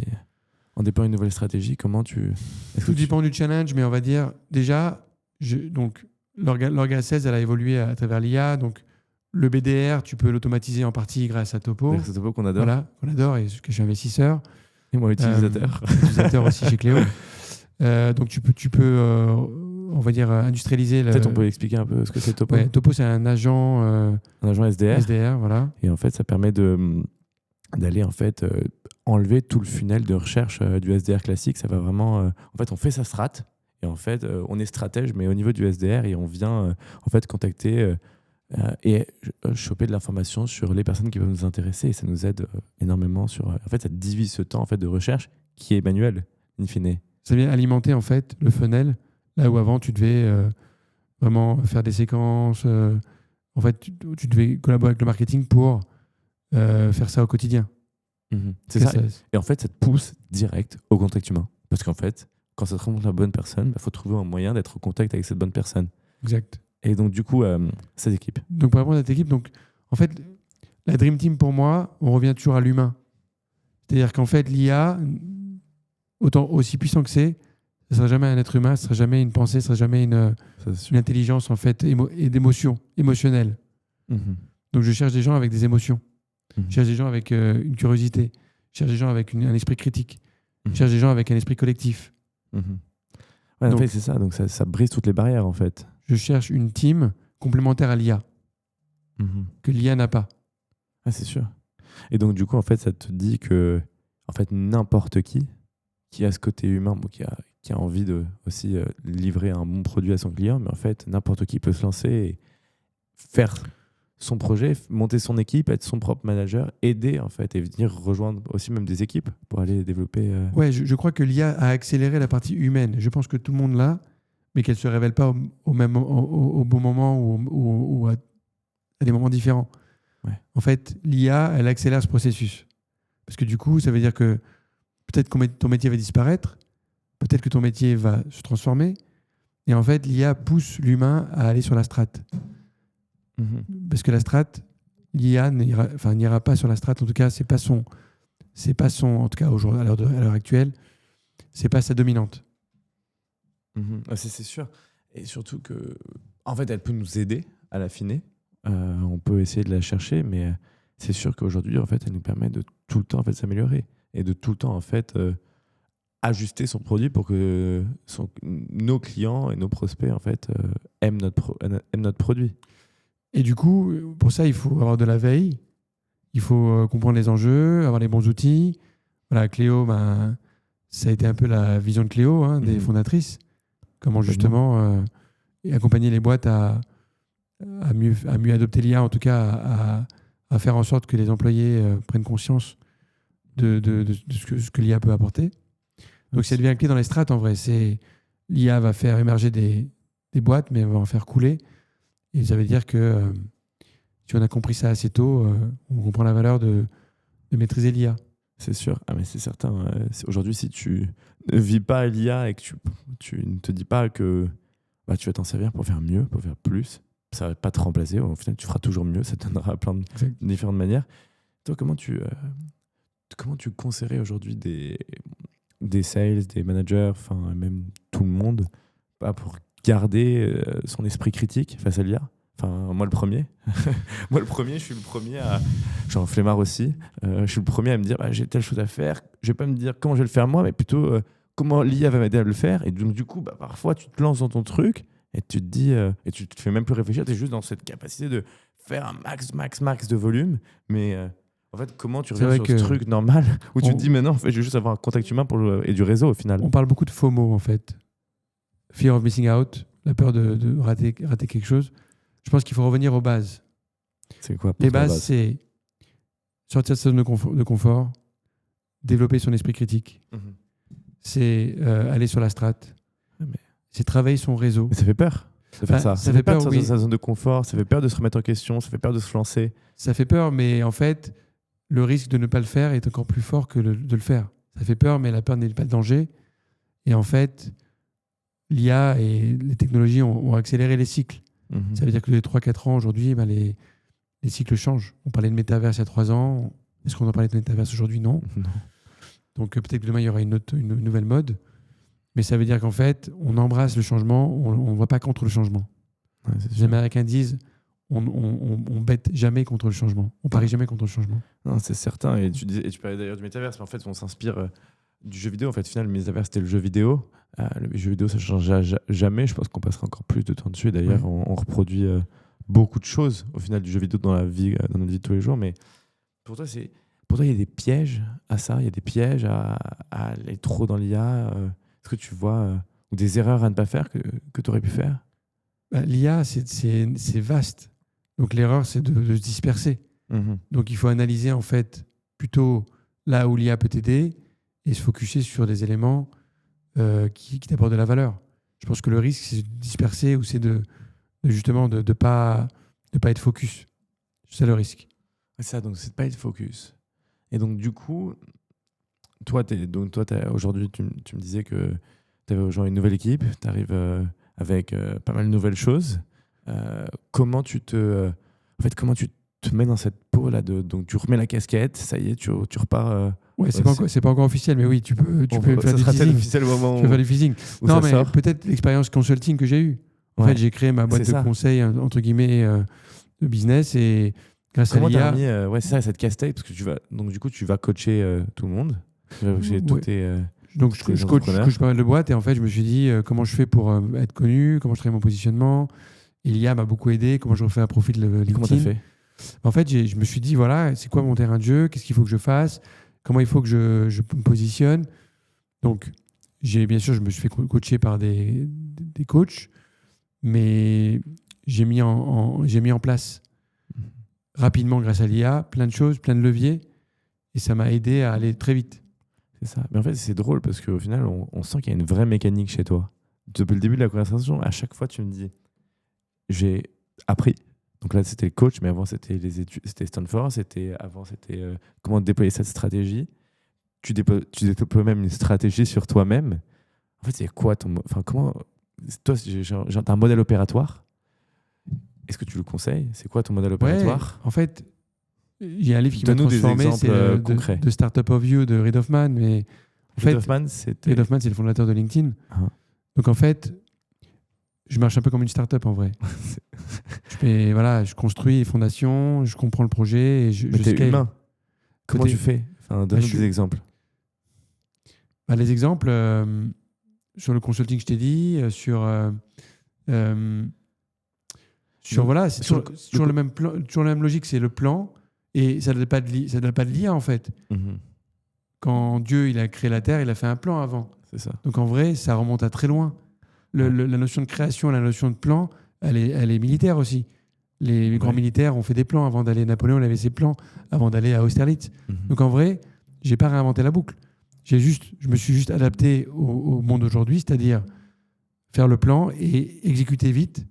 en déployant une nouvelle stratégie, comment tu. Tout dépend du challenge, mais on va dire déjà, donc l'Orga 16, elle a évolué à travers l'IA. Donc le BDR, tu peux l'automatiser en partie grâce à Topo. C'est Topo qu'on adore. Voilà, qu'on adore et que je suis investisseur. Et moi, utilisateur. Utilisateur aussi chez Cléo. Donc tu peux on va dire, industrialiser. Peut-être on peut expliquer un peu ce que c'est Topo. Ouais, Topo, c'est un agent SDR. SDR, voilà. Et en fait, ça permet d'aller en fait enlever tout le funnel de recherche du SDR classique. Ça va vraiment. En fait, on fait sa strat et en fait, on est stratège, mais au niveau du SDR et on vient en fait contacter et choper de l'information sur les personnes qui peuvent nous intéresser et ça nous aide énormément sur. En fait, ça divise ce temps en fait de recherche qui est manuel, in fine. Ça vient alimenter en fait le funnel là où avant tu devais vraiment faire des séquences. En fait, tu devais collaborer avec le marketing pour faire ça au quotidien. Mm-hmm. C'est ça. Et en fait, ça te pousse direct au contact humain. Parce qu'en fait, quand ça te remonte la bonne personne, il faut trouver un moyen d'être en contact avec cette bonne personne. Exact. Et donc, du coup, cette équipe. Donc, pour répondre à cette équipe, donc, en fait, la Dream Team, pour moi, on revient toujours à l'humain. C'est-à-dire qu'en fait, l'IA, aussi puissant que c'est, ce ne sera jamais un être humain, ce ne sera jamais une pensée, ce ne sera jamais une intelligence en fait, et d'émotion, émotionnelle. Mm-hmm. Donc, je cherche des gens avec des émotions. Mm-hmm. Je cherche des gens avec une curiosité. Je cherche des gens avec un esprit critique. Je cherche des gens avec un esprit collectif. Mm-hmm. Ouais, en fait, c'est ça. Donc, ça brise toutes les barrières, en fait. Je cherche une team complémentaire à l'IA, que l'IA n'a pas. Ah, c'est sûr. Et donc, du coup, en fait, ça te dit que en fait, n'importe qui a ce côté humain, qui a envie de aussi livrer un bon produit à son client, mais en fait, n'importe qui peut se lancer et faire son projet, monter son équipe, être son propre manager, aider, en fait, et venir rejoindre aussi même des équipes pour aller développer... Ouais, je crois que l'IA a accéléré la partie humaine. Je pense que tout le monde l'a, mais qu'elle ne se révèle pas au bon moment ou à des moments différents. Ouais. En fait, l'IA, elle accélère ce processus. Parce que du coup, ça veut dire que peut-être que ton métier va disparaître, peut-être que ton métier va se transformer, Et en fait, l'IA pousse l'humain à aller sur la strate. Parce que la strate, l'IA n'ira pas sur la strate. En tout cas, c'est pas son, en tout cas aujourd'hui, à l'heure actuelle, c'est pas sa dominante. C'est sûr. Et surtout que, en fait, elle peut nous aider à l'affiner. On peut essayer de la chercher, mais c'est sûr qu'aujourd'hui, en fait, elle nous permet de tout le temps en fait, s'améliorer et de tout le temps en fait ajuster son produit pour que nos clients et nos prospects en fait aiment notre produit. Et du coup, pour ça, il faut avoir de la veille, il faut comprendre les enjeux, avoir les bons outils. Voilà, Cléo, ça a été un peu la vision de Cléo, des fondatrices. Comment justement accompagner les boîtes à mieux adopter l'IA, en tout cas à faire en sorte que les employés prennent conscience de ce que l'IA peut apporter. Donc ça devient clé dans les strates en vrai. L'IA va faire émerger des boîtes, mais elle va en faire couler. Et ça veut dire que si on a compris ça assez tôt, on comprend la valeur de maîtriser l'IA. C'est sûr, mais c'est certain. Aujourd'hui, si tu ne vis pas l'IA et que tu ne te dis pas que tu vas t'en servir pour faire mieux, pour faire plus, ça ne va pas te remplacer. Au final, tu feras toujours mieux. Ça te donnera plein de différentes manières. Toi, comment tu conseillerais aujourd'hui des sales, des managers, enfin même tout le monde, pour garder son esprit critique face à l'IA? Enfin, moi le premier. Je suis le premier à... Je suis un flemmard aussi. Je suis le premier à me dire j'ai telle chose à faire. Je vais pas me dire comment je vais le faire moi, mais plutôt comment l'IA va m'aider à le faire. Et donc du coup, parfois tu te lances dans ton truc et tu te dis et tu te fais même plus réfléchir. Tu es juste dans cette capacité de faire un max de volume. Mais en fait, comment tu reviens sur ce truc normal où tu te dis mais non, en fait, je veux juste avoir un contact humain et du réseau au final. On parle beaucoup de FOMO en fait. Fear of missing out, la peur de rater quelque chose. Je pense qu'il faut revenir aux bases. C'est quoi les bases, c'est sortir de sa zone de confort, développer son esprit critique. C'est aller sur la strate. C'est travailler son réseau. Mais ça fait peur de faire ça. Ça fait peur de sortir de sa zone de confort, ça fait peur de se remettre en question, ça fait peur de se lancer. Ça fait peur, mais en fait, le risque de ne pas le faire est encore plus fort que de le faire. Ça fait peur, mais la peur n'est pas le danger. Et en fait, l'IA et les technologies ont accéléré les cycles. Ça veut dire que les 3-4 ans, aujourd'hui, les cycles changent. On parlait de métaverse il y a 3 ans. Est-ce qu'on en parlait de métaverse aujourd'hui? Non. Donc peut-être que demain, il y aura une nouvelle mode. Mais ça veut dire qu'en fait, on embrasse le changement, on ne va pas contre le changement. Ouais, les Américains disent on bête jamais contre le changement. On parie jamais contre le changement. Non, c'est certain. Et tu parlais d'ailleurs du métaverse, mais en fait, on s'inspire du jeu vidéo. En fait, au final, le métaverse, c'était le jeu vidéo. Le jeu vidéo, ça ne changera jamais. Je pense qu'on passera encore plus de temps dessus. D'ailleurs, on reproduit beaucoup de choses au final du jeu vidéo dans notre vie de tous les jours. Mais pour toi, il y a des pièges à ça. Il y a des pièges à aller trop dans l'IA. Est-ce que tu vois ou des erreurs à ne pas faire que tu aurais pu faire? L'IA, c'est vaste. Donc l'erreur, c'est de se disperser. Donc il faut analyser en fait plutôt là où l'IA peut t'aider et se focuser sur des éléments qui t'apportent de la valeur. Je pense que le risque, c'est de disperser ou c'est justement de pas être focus. C'est ça le risque. C'est ça, donc c'est de pas être focus. Et donc du coup, toi aujourd'hui, tu me disais que tu avais rejoint une nouvelle équipe, tu arrives avec pas mal de nouvelles choses. Comment tu te mets dans cette peau là donc tu remets la casquette, ça y est, tu repars. Ouais, c'est pas encore officiel, mais oui, tu peux faire du teasing. Officiel au moment tu peux faire du teasing. Non, mais sort. peut-être l'expérience consulting que j'ai eue. En fait, j'ai créé ma boîte de conseil entre guillemets de business et grâce à l'IA. C'est ça, cette casquette parce que tu vas coacher tout le monde. Donc je coach pas mal de boîtes et en fait je me suis dit comment je fais pour être connu, comment je crée mon positionnement. Et l'IA m'a beaucoup aidé, comment je refais un profil LinkedIn. Comment tu as fait? En fait, je me suis dit voilà, c'est quoi mon terrain de jeu, qu'est-ce qu'il faut que je fasse, comment il faut que je me positionne. Donc bien sûr je me suis fait coacher par des coachs, mais j'ai mis en place rapidement grâce à l'IA plein de choses, plein de leviers et ça m'a aidé à aller très vite. C'est ça. Mais en fait, c'est drôle parce qu'au final, on sent qu'il y a une vraie mécanique chez toi. Depuis le début de la conversation, à chaque fois, tu me dis j'ai appris. Donc là, c'était le coach, mais avant, c'était les études, c'était Stanford. Avant, c'était comment déployer cette stratégie. Tu développes même une stratégie sur toi-même. En fait, c'est quoi comment toi, t'as un modèle opératoire. Est-ce que tu le conseilles? C'est quoi ton modèle opératoire? En fait, il y a un livre qui m'a Donne-nous des transformé, exemples c'est concrets. The Startup of You de Reid Hoffman. Mais en fait, Reid Hoffman, c'était... Reid Hoffman, c'est le fondateur de LinkedIn. Ah. Donc en fait, je marche un peu comme une startup en vrai. Je construis les fondations, je comprends le projet et je t'es scale. humain. Comment Côté- tu fais? Enfin, donne-nous des exemples. Les exemples, sur le consulting, je t'ai dit, voilà, c'est toujours le même plan, toujours la même logique, c'est le plan, et ça ne donne pas de l'IA en fait. Quand Dieu il a créé la Terre, il a fait un plan avant. C'est ça. Donc en vrai, ça remonte à très loin. La notion de création, la notion de plan, elle est militaire aussi. Les grands militaires ont fait des plans avant d'aller. Napoléon il avait ses plans avant d'aller à Austerlitz. Donc en vrai, j'ai pas réinventé la boucle. Je me suis juste adapté au monde d'aujourd'hui, c'est-à-dire faire le plan et exécuter vite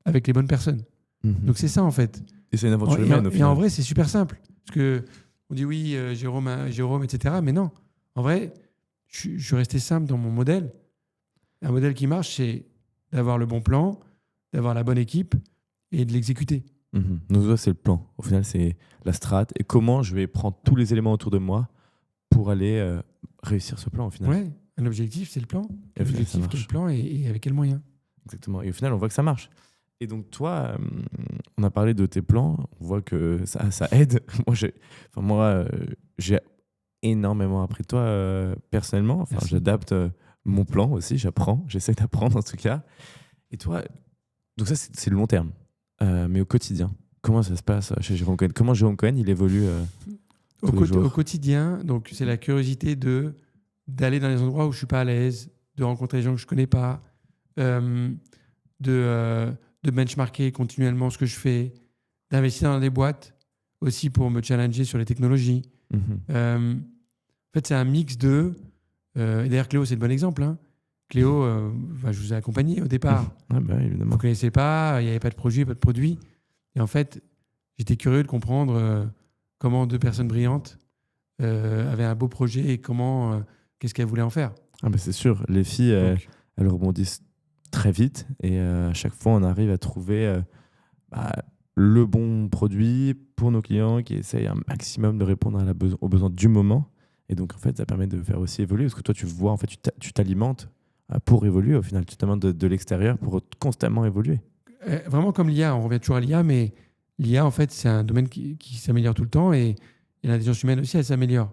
avec les bonnes personnes. Donc c'est ça en fait. Et c'est une aventure humaine au final. Et en vrai, c'est super simple. Parce que on dit oui, Jérôme, etc. Mais non. En vrai, je suis resté simple dans mon modèle. Un modèle qui marche, c'est d'avoir le bon plan, d'avoir la bonne équipe et de l'exécuter. Donc, c'est le plan. Au final, c'est la strat. Et comment je vais prendre tous les éléments autour de moi pour aller réussir ce plan au final. Ouais, un objectif, c'est le plan. Et au final, L'objectif, quel plan et avec quel moyen. Exactement. Et au final, on voit que ça marche. Et donc, toi, on a parlé de tes plans. On voit que ça aide. Moi, j'ai énormément appris de toi personnellement. Enfin, j'adapte mon plan aussi. J'essaie d'apprendre en tout cas. Et toi, donc ça, c'est le long terme. Mais au quotidien, comment ça se passe chez Jérôme Cohen? Comment Jérôme Cohen, il évolue au quotidien, donc c'est la curiosité d'aller dans les endroits où je suis pas à l'aise, de rencontrer des gens que je connais pas, de benchmarker continuellement ce que je fais, d'investir dans des boîtes aussi pour me challenger sur les technologies. En fait, c'est un mix de... et d'ailleurs, Cléo, c'est le bon exemple. Hein. Cléo, je vous ai accompagné au départ. Évidemment. Vous ne connaissez pas, il n'y avait pas de projet, pas de produit. Et en fait, j'étais curieux de comprendre comment deux personnes brillantes avaient un beau projet et qu'est-ce qu'elles voulaient en faire. C'est sûr, les filles, elles rebondissent très vite et à chaque fois, on arrive à trouver le bon produit pour nos clients qui essayent un maximum de répondre aux besoins du moment. Et donc, en fait, ça permet de faire aussi évoluer parce que toi, tu vois, en fait, tu t'alimentes pour évoluer. Au final, tu t'alimentes de l'extérieur pour constamment évoluer. Vraiment comme l'IA, on revient toujours à l'IA, mais l'IA, en fait, c'est un domaine qui s'améliore tout le temps et l'intelligence humaine aussi, elle s'améliore.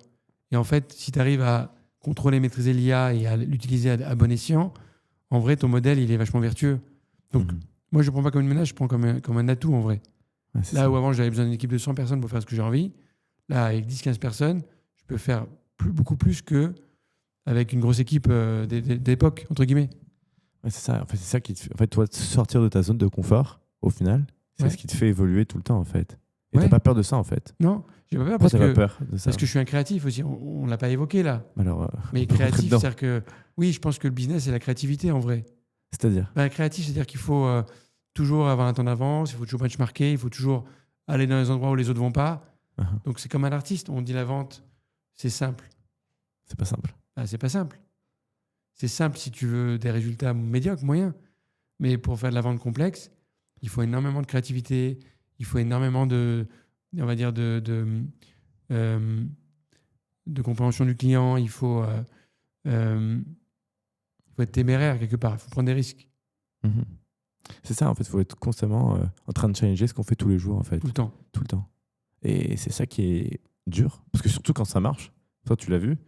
Et en fait, si tu arrives à contrôler, maîtriser l'IA et à l'utiliser à bon escient, en vrai, ton modèle, il est vachement vertueux. Donc, moi, je ne prends pas comme une menace, je prends comme un atout, en vrai. Là où avant, j'avais besoin d'une équipe de 100 personnes pour faire ce que j'ai envie, là, avec 10-15 personnes, je peux faire beaucoup plus qu'avec une grosse équipe d'époque, entre guillemets. Ouais, c'est ça. En fait, c'est ça qui te fait... En fait, toi, sortir de ta zone de confort, au final, c'est ce qui te fait évoluer tout le temps, en fait. Et t'as pas peur de ça, en fait. Non, j'ai pas peur parce que je suis un créatif aussi. On l'a pas évoqué là. Alors, mais créatif, c'est-à-dire que oui, je pense que le business, c'est la créativité en vrai. C'est-à-dire créatif, c'est-à-dire qu'il faut toujours avoir un temps d'avance, il faut toujours benchmarker, il faut toujours aller dans les endroits où les autres vont pas. Donc c'est comme un artiste. On dit la vente, c'est simple. C'est pas simple. C'est pas simple. C'est simple si tu veux des résultats médiocres, moyens. Mais pour faire de la vente complexe, il faut énormément de créativité, il faut énormément de compréhension du client, il faut être téméraire quelque part, il faut prendre des risques. C'est ça, en fait, il faut être constamment en train de challenger ce qu'on fait tous les jours, en fait. Tout le temps. Tout le temps. Et c'est ça qui est dur, parce que surtout quand ça marche, toi tu l'as vu,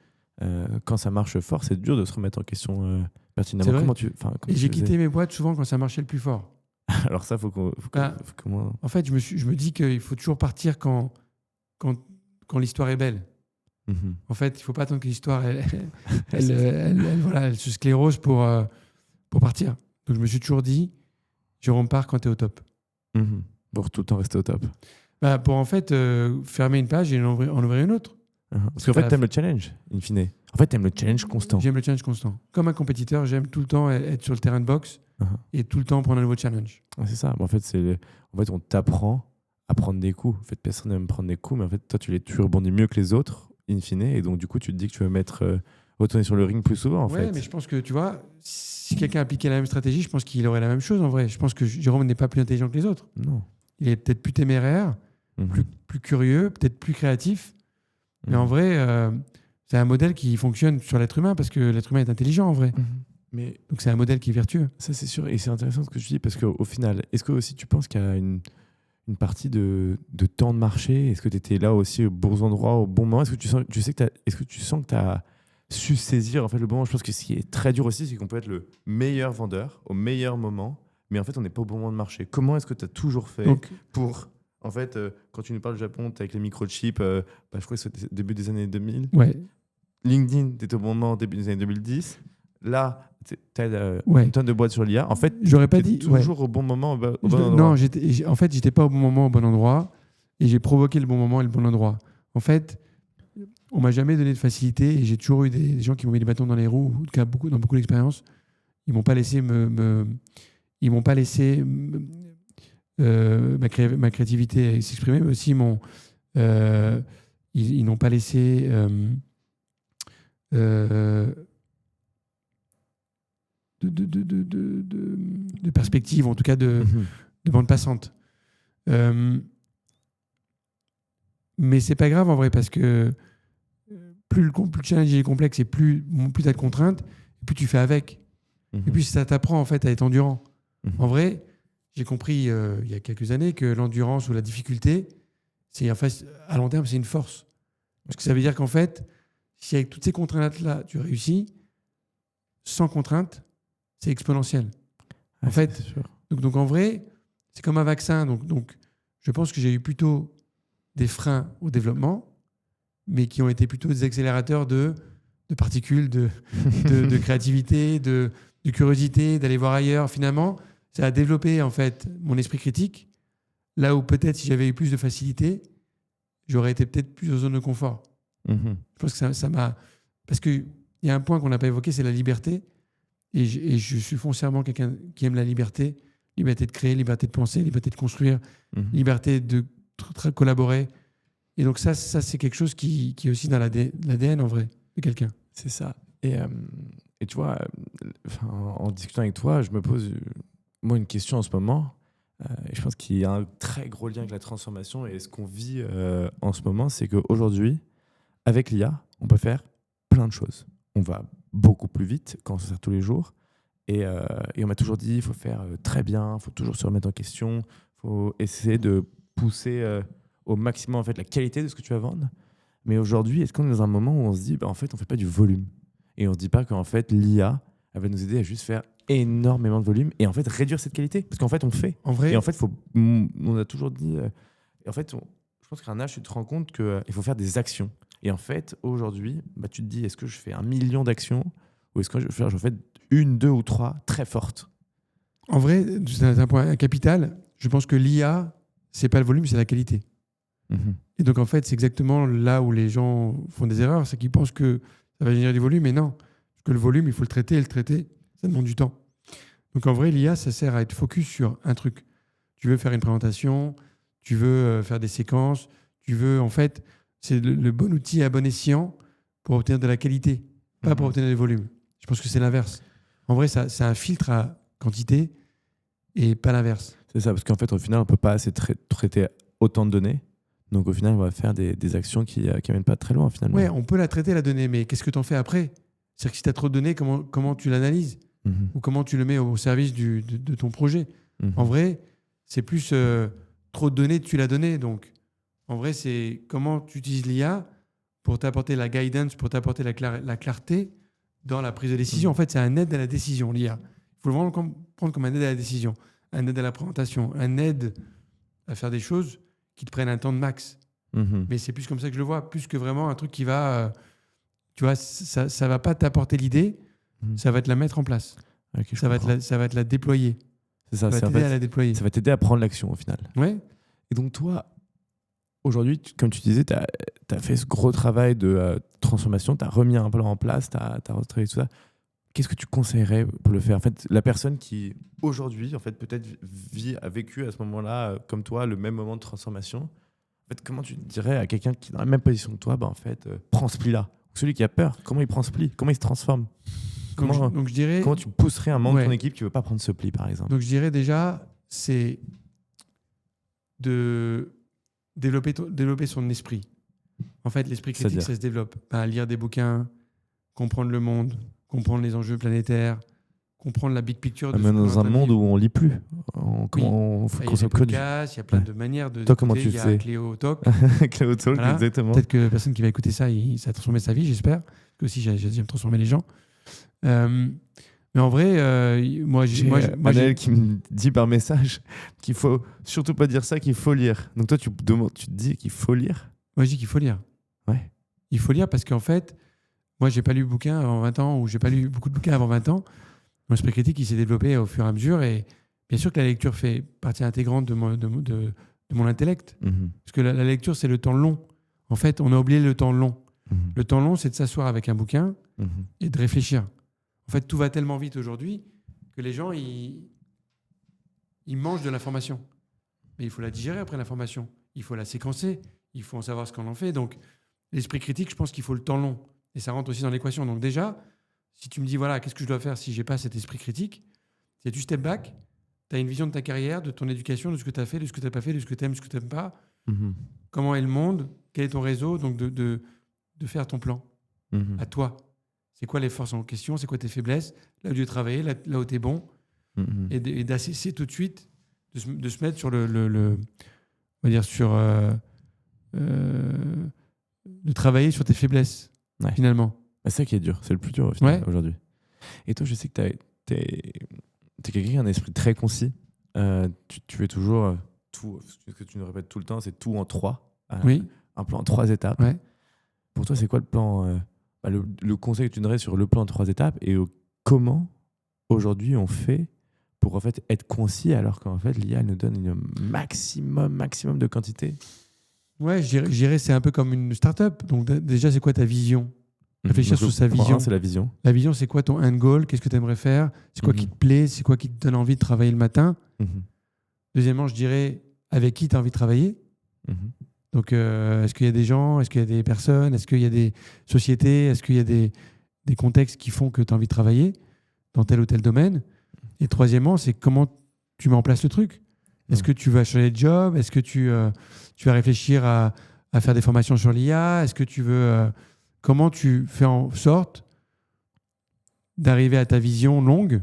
quand ça marche fort, c'est dur de se remettre en question pertinemment. Et j'ai quitté mes boîtes souvent quand ça marchait le plus fort. Alors ça, en fait, je me dis qu'il faut toujours partir quand l'histoire est belle. En fait, il ne faut pas attendre que l'histoire elle se sclérose pour partir. Donc je me suis toujours dit, Jérôme part quand tu es au top. Pour tout le temps rester au top. Pour en fait fermer une page et en ouvrir une autre. Parce qu'en fait, tu aimes le challenge, in fine. En fait, tu aimes le challenge constant. J'aime le challenge constant. Comme un compétiteur, j'aime tout le temps être sur le terrain de boxe et tout le temps prendre un nouveau challenge. C'est ça. En fait, on t'apprend à prendre des coups. En fait, personne n'aime prendre des coups, mais en fait, toi, tu rebondis mieux que les autres, in fine. Et donc, du coup, tu te dis que tu veux retourner sur le ring plus souvent, en fait. Mais je pense que, tu vois, si si quelqu'un appliquait la même stratégie, je pense qu'il aurait la même chose en vrai. Je pense que Jérôme n'est pas plus intelligent que les autres. Non. Il est peut-être plus téméraire, plus curieux, peut-être plus créatif. Mais en vrai, c'est un modèle qui fonctionne sur l'être humain parce que l'être humain est intelligent en vrai. Mais Donc c'est un modèle qui est vertueux. ça, c'est sûr. Et c'est intéressant ce que tu dis parce qu'au final, est-ce que aussi tu penses qu'il y a une partie de temps de marché? Est-ce que tu étais là aussi au bon endroit, au bon moment? Est-ce que tu sens que tu as su saisir en fait, le bon moment? Je pense que ce qui est très dur aussi, c'est qu'on peut être le meilleur vendeur au meilleur moment, mais en fait, on n'est pas au bon moment de marché. Comment est-ce que tu as toujours fait pour... En fait, quand tu nous parles du Japon, tu avec les microchips, je crois que c'était début des années 2000. Ouais. LinkedIn, tu étais au bon moment début des années 2010. Là, tu as Ouais. une tonne de boîtes sur l'IA. En fait, J'aurais pas t'es dit toujours au bon moment, au bon endroit. Non, en fait, j'étais pas au bon moment, au bon endroit, et j'ai provoqué le bon moment et le bon endroit. En fait, on m'a jamais donné de facilité, et j'ai toujours eu des gens qui m'ont mis des bâtons dans les roues, en tout cas dans beaucoup d'expériences. Ils m'ont pas laissé ma créativité s'exprimer, mais aussi ils n'ont pas laissé de perspective, en tout cas de bande passante. Mais c'est pas grave en vrai, parce que plus le challenge est complexe et plus tu as de contraintes, plus tu fais avec. Et puis ça t'apprend en fait à être endurant. En vrai, j'ai compris il y a quelques années que l'endurance ou la difficulté, en fait, à long terme, c'est une force. Parce que ça veut dire qu'en fait, si avec toutes ces contraintes-là, tu réussis, sans contraintes, c'est exponentiel. En fait, donc en vrai, c'est comme un vaccin. Donc je pense que j'ai eu plutôt des freins au développement, mais qui ont été plutôt des accélérateurs de particules, de créativité, de curiosité, d'aller voir ailleurs. Finalement, ça a développé en fait mon esprit critique, là où peut-être si j'avais eu plus de facilité, j'aurais été peut-être plus en zone de confort. Je pense que ça m'a... Parce qu'il y a un point qu'on n'a pas évoqué, c'est la liberté. Et je suis foncièrement quelqu'un qui aime la liberté. Liberté de créer, liberté de penser, liberté de construire, liberté de collaborer. Et donc ça c'est quelque chose qui est aussi dans l'ADN en vrai de quelqu'un. C'est ça. Et tu vois, en discutant avec toi, je me pose moi une question en ce moment. Et je pense qu'il y a un très gros lien avec la transformation. Et ce qu'on vit en ce moment, c'est qu'aujourd'hui, avec l'IA, on peut faire plein de choses. On va beaucoup plus vite quand on s'en sert tous les jours. Et on m'a toujours dit, il faut faire très bien, il faut toujours se remettre en question, il faut essayer de pousser au maximum en fait, la qualité de ce que tu vas vendre. Mais aujourd'hui, est-ce qu'on est dans un moment où on se dit, en fait, on ne fait pas du volume? Et on ne se dit pas qu'en fait, l'IA, elle va nous aider à juste faire énormément de volume et en fait réduire cette qualité? Parce qu'en fait, on fait. En vrai, et en fait, on a toujours dit... et en fait, je pense qu'à un âge, tu te rends compte qu'il faut faire des actions. Et en fait, aujourd'hui, tu te dis, est-ce que je fais 1 million d'actions ou est-ce que je fais 1, 2 ou 3 très fortes? En vrai, c'est un point capital. Je pense que l'IA, c'est pas le volume, c'est la qualité. Et donc, en fait, c'est exactement là où les gens font des erreurs, c'est qu'ils pensent que ça va générer du volume, mais non. Parce que le volume, il faut le traiter, et le traiter, ça demande du temps. Donc, en vrai, l'IA, ça sert à être focus sur un truc. Tu veux faire une présentation, tu veux faire des séquences, tu veux, en fait, c'est le bon outil à bon escient pour obtenir de la qualité, pas pour obtenir du volume. Je pense que c'est l'inverse. En vrai, c'est un filtre à quantité et pas l'inverse. C'est ça, parce qu'en fait, au final, on ne peut pas assez traiter autant de données. Donc, au final, on va faire des actions qui n'amènent pas très loin, finalement. Ouais, on peut la traiter, la donnée, mais qu'est-ce que tu en fais après? C'est-à-dire que si tu as trop de données, comment tu l'analyses? Ou comment tu le mets au service de ton projet? En vrai, c'est plus trop de données, tu l'as donné. Donc, en vrai, c'est comment tu utilises l'IA pour t'apporter la guidance, pour t'apporter la clarté dans la prise de décision. En fait, c'est un aide à la décision, l'IA. Il faut vraiment prendre comme un aide à la décision, un aide à la présentation, un aide à faire des choses qui te prennent un temps de max. Mais c'est plus comme ça que je le vois, plus que vraiment un truc qui va... tu vois, ça va pas t'apporter l'idée, ça va te la mettre en place. Okay, ça va te la déployer. C'est ça, ça va t'aider à la déployer. Ça va t'aider à prendre l'action au final. Ouais. Et donc toi, aujourd'hui, comme tu disais, tu as fait ce gros travail de transformation, tu as remis un plan en place, tu as retravaillé tout ça. Qu'est-ce que tu conseillerais pour le faire? En fait, la personne qui, aujourd'hui, en fait, peut-être a vécu à ce moment-là, comme toi, le même moment de transformation, en fait, comment tu dirais à quelqu'un qui est dans la même position que toi, en fait, prends ce pli-là? Celui qui a peur, comment il prend ce pli? Comment il se transforme? Donc, je dirais, comment tu pousserais un membre de ton Ouais. équipe qui veut pas prendre ce pli, par exemple? donc je dirais déjà, c'est de développer son esprit. En fait, l'esprit critique, C'est-à-dire ça se développe. Lire des bouquins, comprendre le monde, comprendre les enjeux planétaires, comprendre la big picture de ce Même qu'on est dans en un train de monde vivre. où on lit plus. Comment on Il y a des consomme que du podcasts, il y a plein Ouais. de manières de Toi, comment d'écouter. tu Il y a fais Cléo Talk. Cloud Talk, Voilà. exactement. Peut-être que la personne qui va écouter ça, ça a transformé sa vie, j'espère. Parce que aussi, j'aime transformer les gens. Mais en vrai, J'ai j'ai- Anaël qui me dit par message qu'il faut surtout pas dire ça, qu'il faut lire. Donc toi, tu te dis qu'il faut lire? moi, je dis qu'il faut lire. Ouais. Il faut lire parce qu'en fait, moi, j'ai pas lu de bouquins avant 20 ans, ou j'ai pas lu beaucoup de bouquins avant 20 ans. Mon esprit critique, il s'est développé au fur et à mesure. Et bien sûr que la lecture fait partie intégrante de mon intellect. Mhm. Parce que la lecture, c'est le temps long. En fait, on a oublié le temps long. Mhm. Le temps long, c'est de s'asseoir avec un bouquin Mhm. et de réfléchir. En fait, tout va tellement vite aujourd'hui que les gens, ils mangent de l'information. Mais il faut la digérer après l'information. Il faut la séquencer. Il faut en savoir ce qu'on en fait. Donc, l'esprit critique, je pense qu'il faut le temps long. Et ça rentre aussi dans l'équation. Donc déjà, si tu me dis, voilà, qu'est-ce que je dois faire si j'ai pas cet esprit critique, c'est tu step back, tu as une vision de ta carrière, de ton éducation, de ce que tu as fait, de ce que tu n'as pas fait, de ce que tu aimes, ce que tu n'aimes pas. Mhm. Comment est le monde, quel est ton réseau, donc de faire ton plan Mhm. à toi. C'est quoi les forces en question, c'est quoi tes faiblesses, là où tu veux travailler, là où tu es bon, Mhm. et d'assesser tout de suite, de se mettre sur on va dire sur, de travailler sur tes faiblesses, Ouais. finalement. C'est ça qui est dur, c'est le plus dur au final, Ouais. aujourd'hui. Et toi, je sais que t'es quelqu'un qui a un esprit très concis. Tu fais toujours tout, ce que tu nous répètes tout le temps, c'est tout en 3. Oui, Un plan en 3 étapes. ouais. Pour toi, c'est quoi le plan, le conseil que tu donnerais sur le plan en 3 étapes et comment aujourd'hui on fait pour en fait être concis alors qu'en fait l'IA nous donne une maximum de quantité? Ouais, je dirais c'est un peu comme une start-up. Donc déjà, c'est quoi ta vision? Réfléchir Donc, sur sa point vision. un, c'est la vision. La vision, c'est quoi ton end goal? Qu'est-ce que tu aimerais faire? C'est quoi qui te plaît? C'est quoi qui te donne envie de travailler le matin? Mhm. Deuxièmement, je dirais avec qui tu as envie de travailler. Mhm. Donc, est-ce qu'il y a des gens? Est-ce qu'il y a des personnes? Est-ce qu'il y a des sociétés? Est-ce qu'il y a des contextes qui font que tu as envie de travailler dans tel ou tel domaine? Et troisièmement, c'est comment tu mets en place le truc. Est-ce que tu vas changer de job? Est-ce que tu vas réfléchir à faire des formations sur l'IA? Est-ce que tu veux... comment tu fais en sorte d'arriver à ta vision longue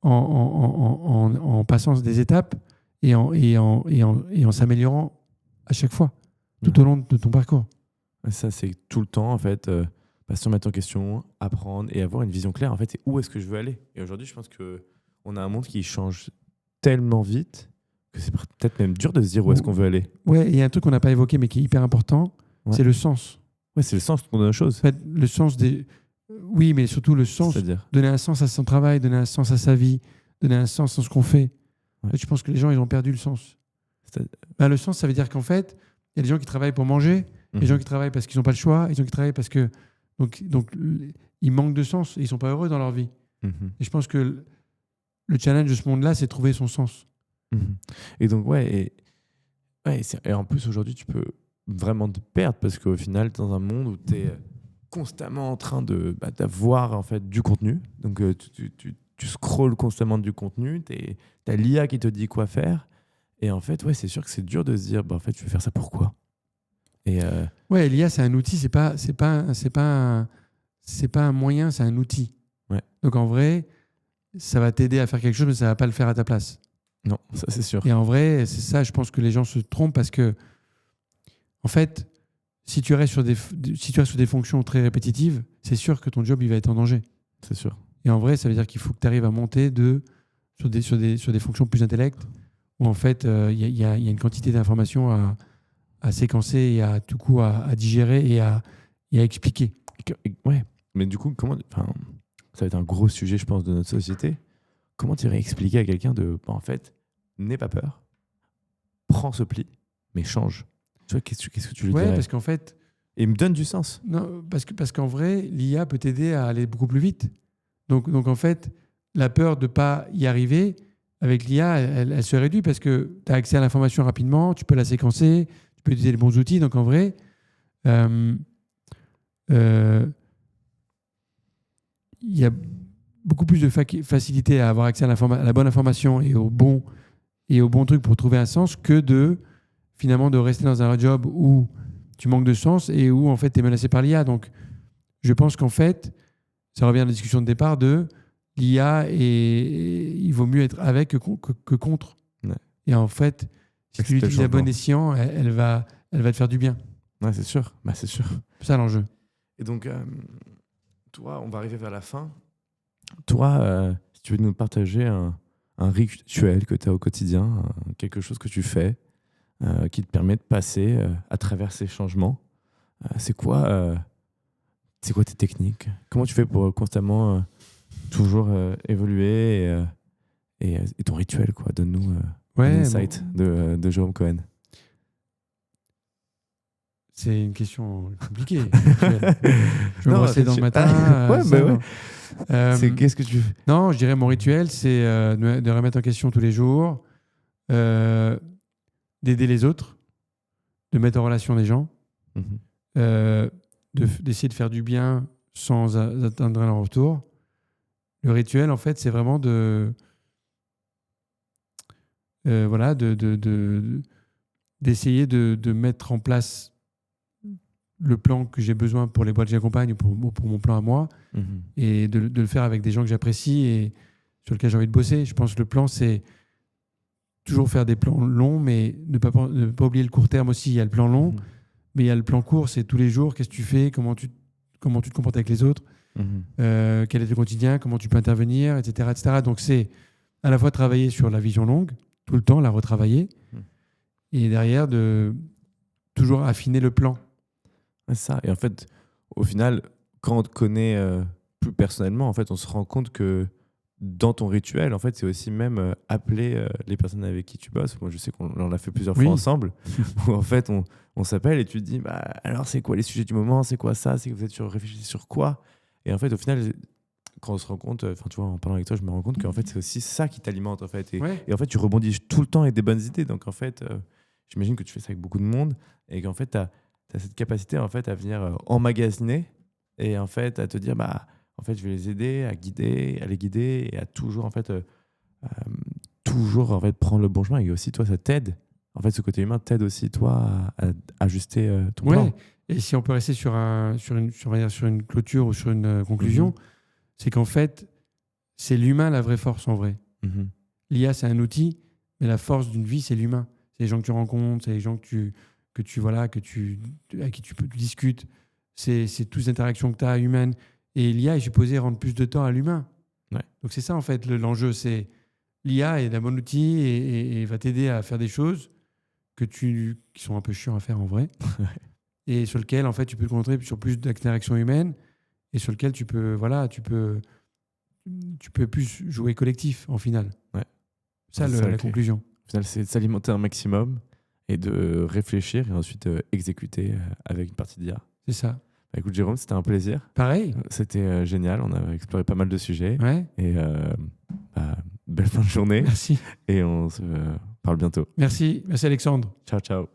en passant des étapes et en s'améliorant à chaque fois, tout au long de ton parcours? Ça, c'est tout le temps, en fait, se remettre en question, apprendre et avoir une vision claire. En fait, c'est où est-ce que je veux aller. Et aujourd'hui, je pense qu'on a un monde qui change tellement vite que c'est peut-être même dur de se dire où est-ce qu'on veut aller. Ouais, il y a un truc qu'on n'a pas évoqué, mais qui est hyper important, Ouais. c'est le sens. Ouais, c'est le sens qu'on donne aux choses. En fait, le sens des... Oui, mais surtout le sens, C'est-à-dire, donner un sens à son travail, donner un sens à sa vie, donner un sens à ce qu'on fait. En fait, je pense que les gens, ils ont perdu le sens. Le sens, ça veut dire qu'en fait, il y a des gens qui travaillent pour manger, il y a des gens qui travaillent parce qu'ils n'ont pas le choix, il y a des gens qui travaillent parce que... Donc, ils manquent de sens et ils ne sont pas heureux dans leur vie. Mhm. Et je pense que le challenge de ce monde-là, c'est de trouver son sens. Mhm. Et donc, et en plus, aujourd'hui, tu peux vraiment te perdre parce qu'au final, tu es dans un monde où tu es constamment en train d'avoir en fait, du contenu. Donc, tu scrolles constamment du contenu, tu as l'IA qui te dit quoi faire. Et en fait, c'est sûr que c'est dur de se dire, en fait, tu veux faire ça pourquoi? Et Ouais, l'IA, c'est un outil, c'est pas un moyen, c'est un outil. Ouais. Donc en vrai, ça va t'aider à faire quelque chose, mais ça va pas le faire à ta place. non, ça c'est sûr. Et en vrai, c'est ça, je pense que les gens se trompent parce que, en fait, si tu restes sur des fonctions très répétitives, c'est sûr que ton job, il va être en danger. C'est sûr. Et en vrai, ça veut dire qu'il faut que tu arrives à monter sur des fonctions plus intellectes, où en fait, il y a une quantité d'informations à séquencer et à digérer et à expliquer. Ouais, mais du coup, ça va être un gros sujet, je pense, de notre société. Comment tu irais expliquer à quelqu'un en fait, n'aie pas peur, prends ce pli, mais change. Tu vois, qu'est-ce que tu lui dirais? Parce qu'en fait, Et me donne du sens. non, parce qu'en vrai, l'IA peut t'aider à aller beaucoup plus vite. Donc en fait, la peur de ne pas y arriver, avec l'IA, elle se réduit parce que tu as accès à l'information rapidement, tu peux la séquencer, tu peux utiliser les bons outils. Donc en vrai, il y a beaucoup plus de facilité à avoir accès à la bonne information et au bon truc pour trouver un sens que finalement de rester dans un job où tu manques de sens et où en fait tu es menacé par l'IA. Donc je pense qu'en fait, ça revient à la discussion de départ de l'IA et il vaut mieux être avec que contre. Ouais. Et en fait, si tu l'utilises à bon escient, elle va te faire du bien. Ouais, c'est sûr. Bah, c'est sûr. C'est ça l'enjeu. Et donc, toi, on va arriver vers la fin. Toi, si tu veux nous partager un rituel que tu as au quotidien, quelque chose que tu fais qui te permet de passer à travers ces changements, c'est quoi tes techniques? Comment tu fais pour constamment toujours évoluer et ton rituel, quoi? Donne-nous un insight de Jérôme Cohen. C'est une question compliquée. Je vais me brosser dans le matin. Qu'est-ce que tu fais? Non, je dirais mon rituel, c'est de remettre en question tous les jours, d'aider les autres, de mettre en relation les gens, d'essayer de faire du bien sans attendre un retour. Le rituel, en fait, c'est vraiment d'essayer de mettre en place le plan que j'ai besoin pour les boîtes que j'accompagne ou pour mon plan à moi, et de le faire avec des gens que j'apprécie et sur lesquels j'ai envie de bosser. Je pense que le plan, c'est toujours faire des plans longs, mais ne pas oublier le court terme aussi. Il y a le plan long, mais il y a le plan court, c'est tous les jours, qu'est-ce que tu fais, comment tu te comportes avec les autres, quel est le quotidien, comment tu peux intervenir, etc., etc. Donc c'est à la fois travailler sur la vision longue, tout le temps, la retravailler, et derrière de toujours affiner le plan. C'est ça. Et en fait, au final, quand on te connaît plus personnellement, en fait, on se rend compte que dans ton rituel, en fait, c'est aussi même appeler les personnes avec qui tu bosses. Moi, je sais qu'on en a fait plusieurs fois ensemble, où en fait, on s'appelle et tu te dis, bah, alors, c'est quoi les sujets du moment? C'est quoi ça? C'est que vous êtes réfléchissez sur quoi? Et en fait, au final, quand on se rend compte, tu vois, en parlant avec toi, je me rends compte qu'en fait, c'est aussi ça qui t'alimente, en fait. Et en fait, tu rebondis tout le temps avec des bonnes idées. Donc, en fait, j'imagine que tu fais ça avec beaucoup de monde et qu'en fait, tu as cette capacité, en fait, à venir emmagasiner et en fait, à te dire, bah, en fait, je vais les aider à les guider et à toujours, en fait, prendre le bon chemin. Et aussi, toi, ça t'aide. En fait, ce côté humain t'aide aussi, toi, à ajuster ton plan. Et si on peut rester sur une clôture ou sur une conclusion, c'est qu'en fait, c'est l'humain la vraie force en vrai. L'IA, c'est un outil, mais la force d'une vie, c'est l'humain. C'est les gens que tu rencontres, c'est les gens avec qui tu discutes. C'est toutes les interactions que tu as humaines. Et l'IA est supposée rendre plus de temps à l'humain. Ouais. Donc c'est ça, en fait, l'enjeu. C'est l'IA est un bon outil et va t'aider à faire des choses qui sont un peu chiants à faire en vrai. Et sur lequel, en fait, tu peux te concentrer sur plus d'interactions humaines et sur lequel tu peux plus jouer collectif, en final. Ouais. Ça, la conclusion. Au final, c'est de s'alimenter un maximum et de réfléchir et ensuite exécuter avec une partie d'IA. C'est ça. Bah, écoute, Jérôme, c'était un plaisir. Pareil. C'était génial. On a exploré pas mal de sujets. Ouais. Et belle fin de journée. Merci. Et on se parle bientôt. Merci. Merci, Alexandre. Ciao, ciao.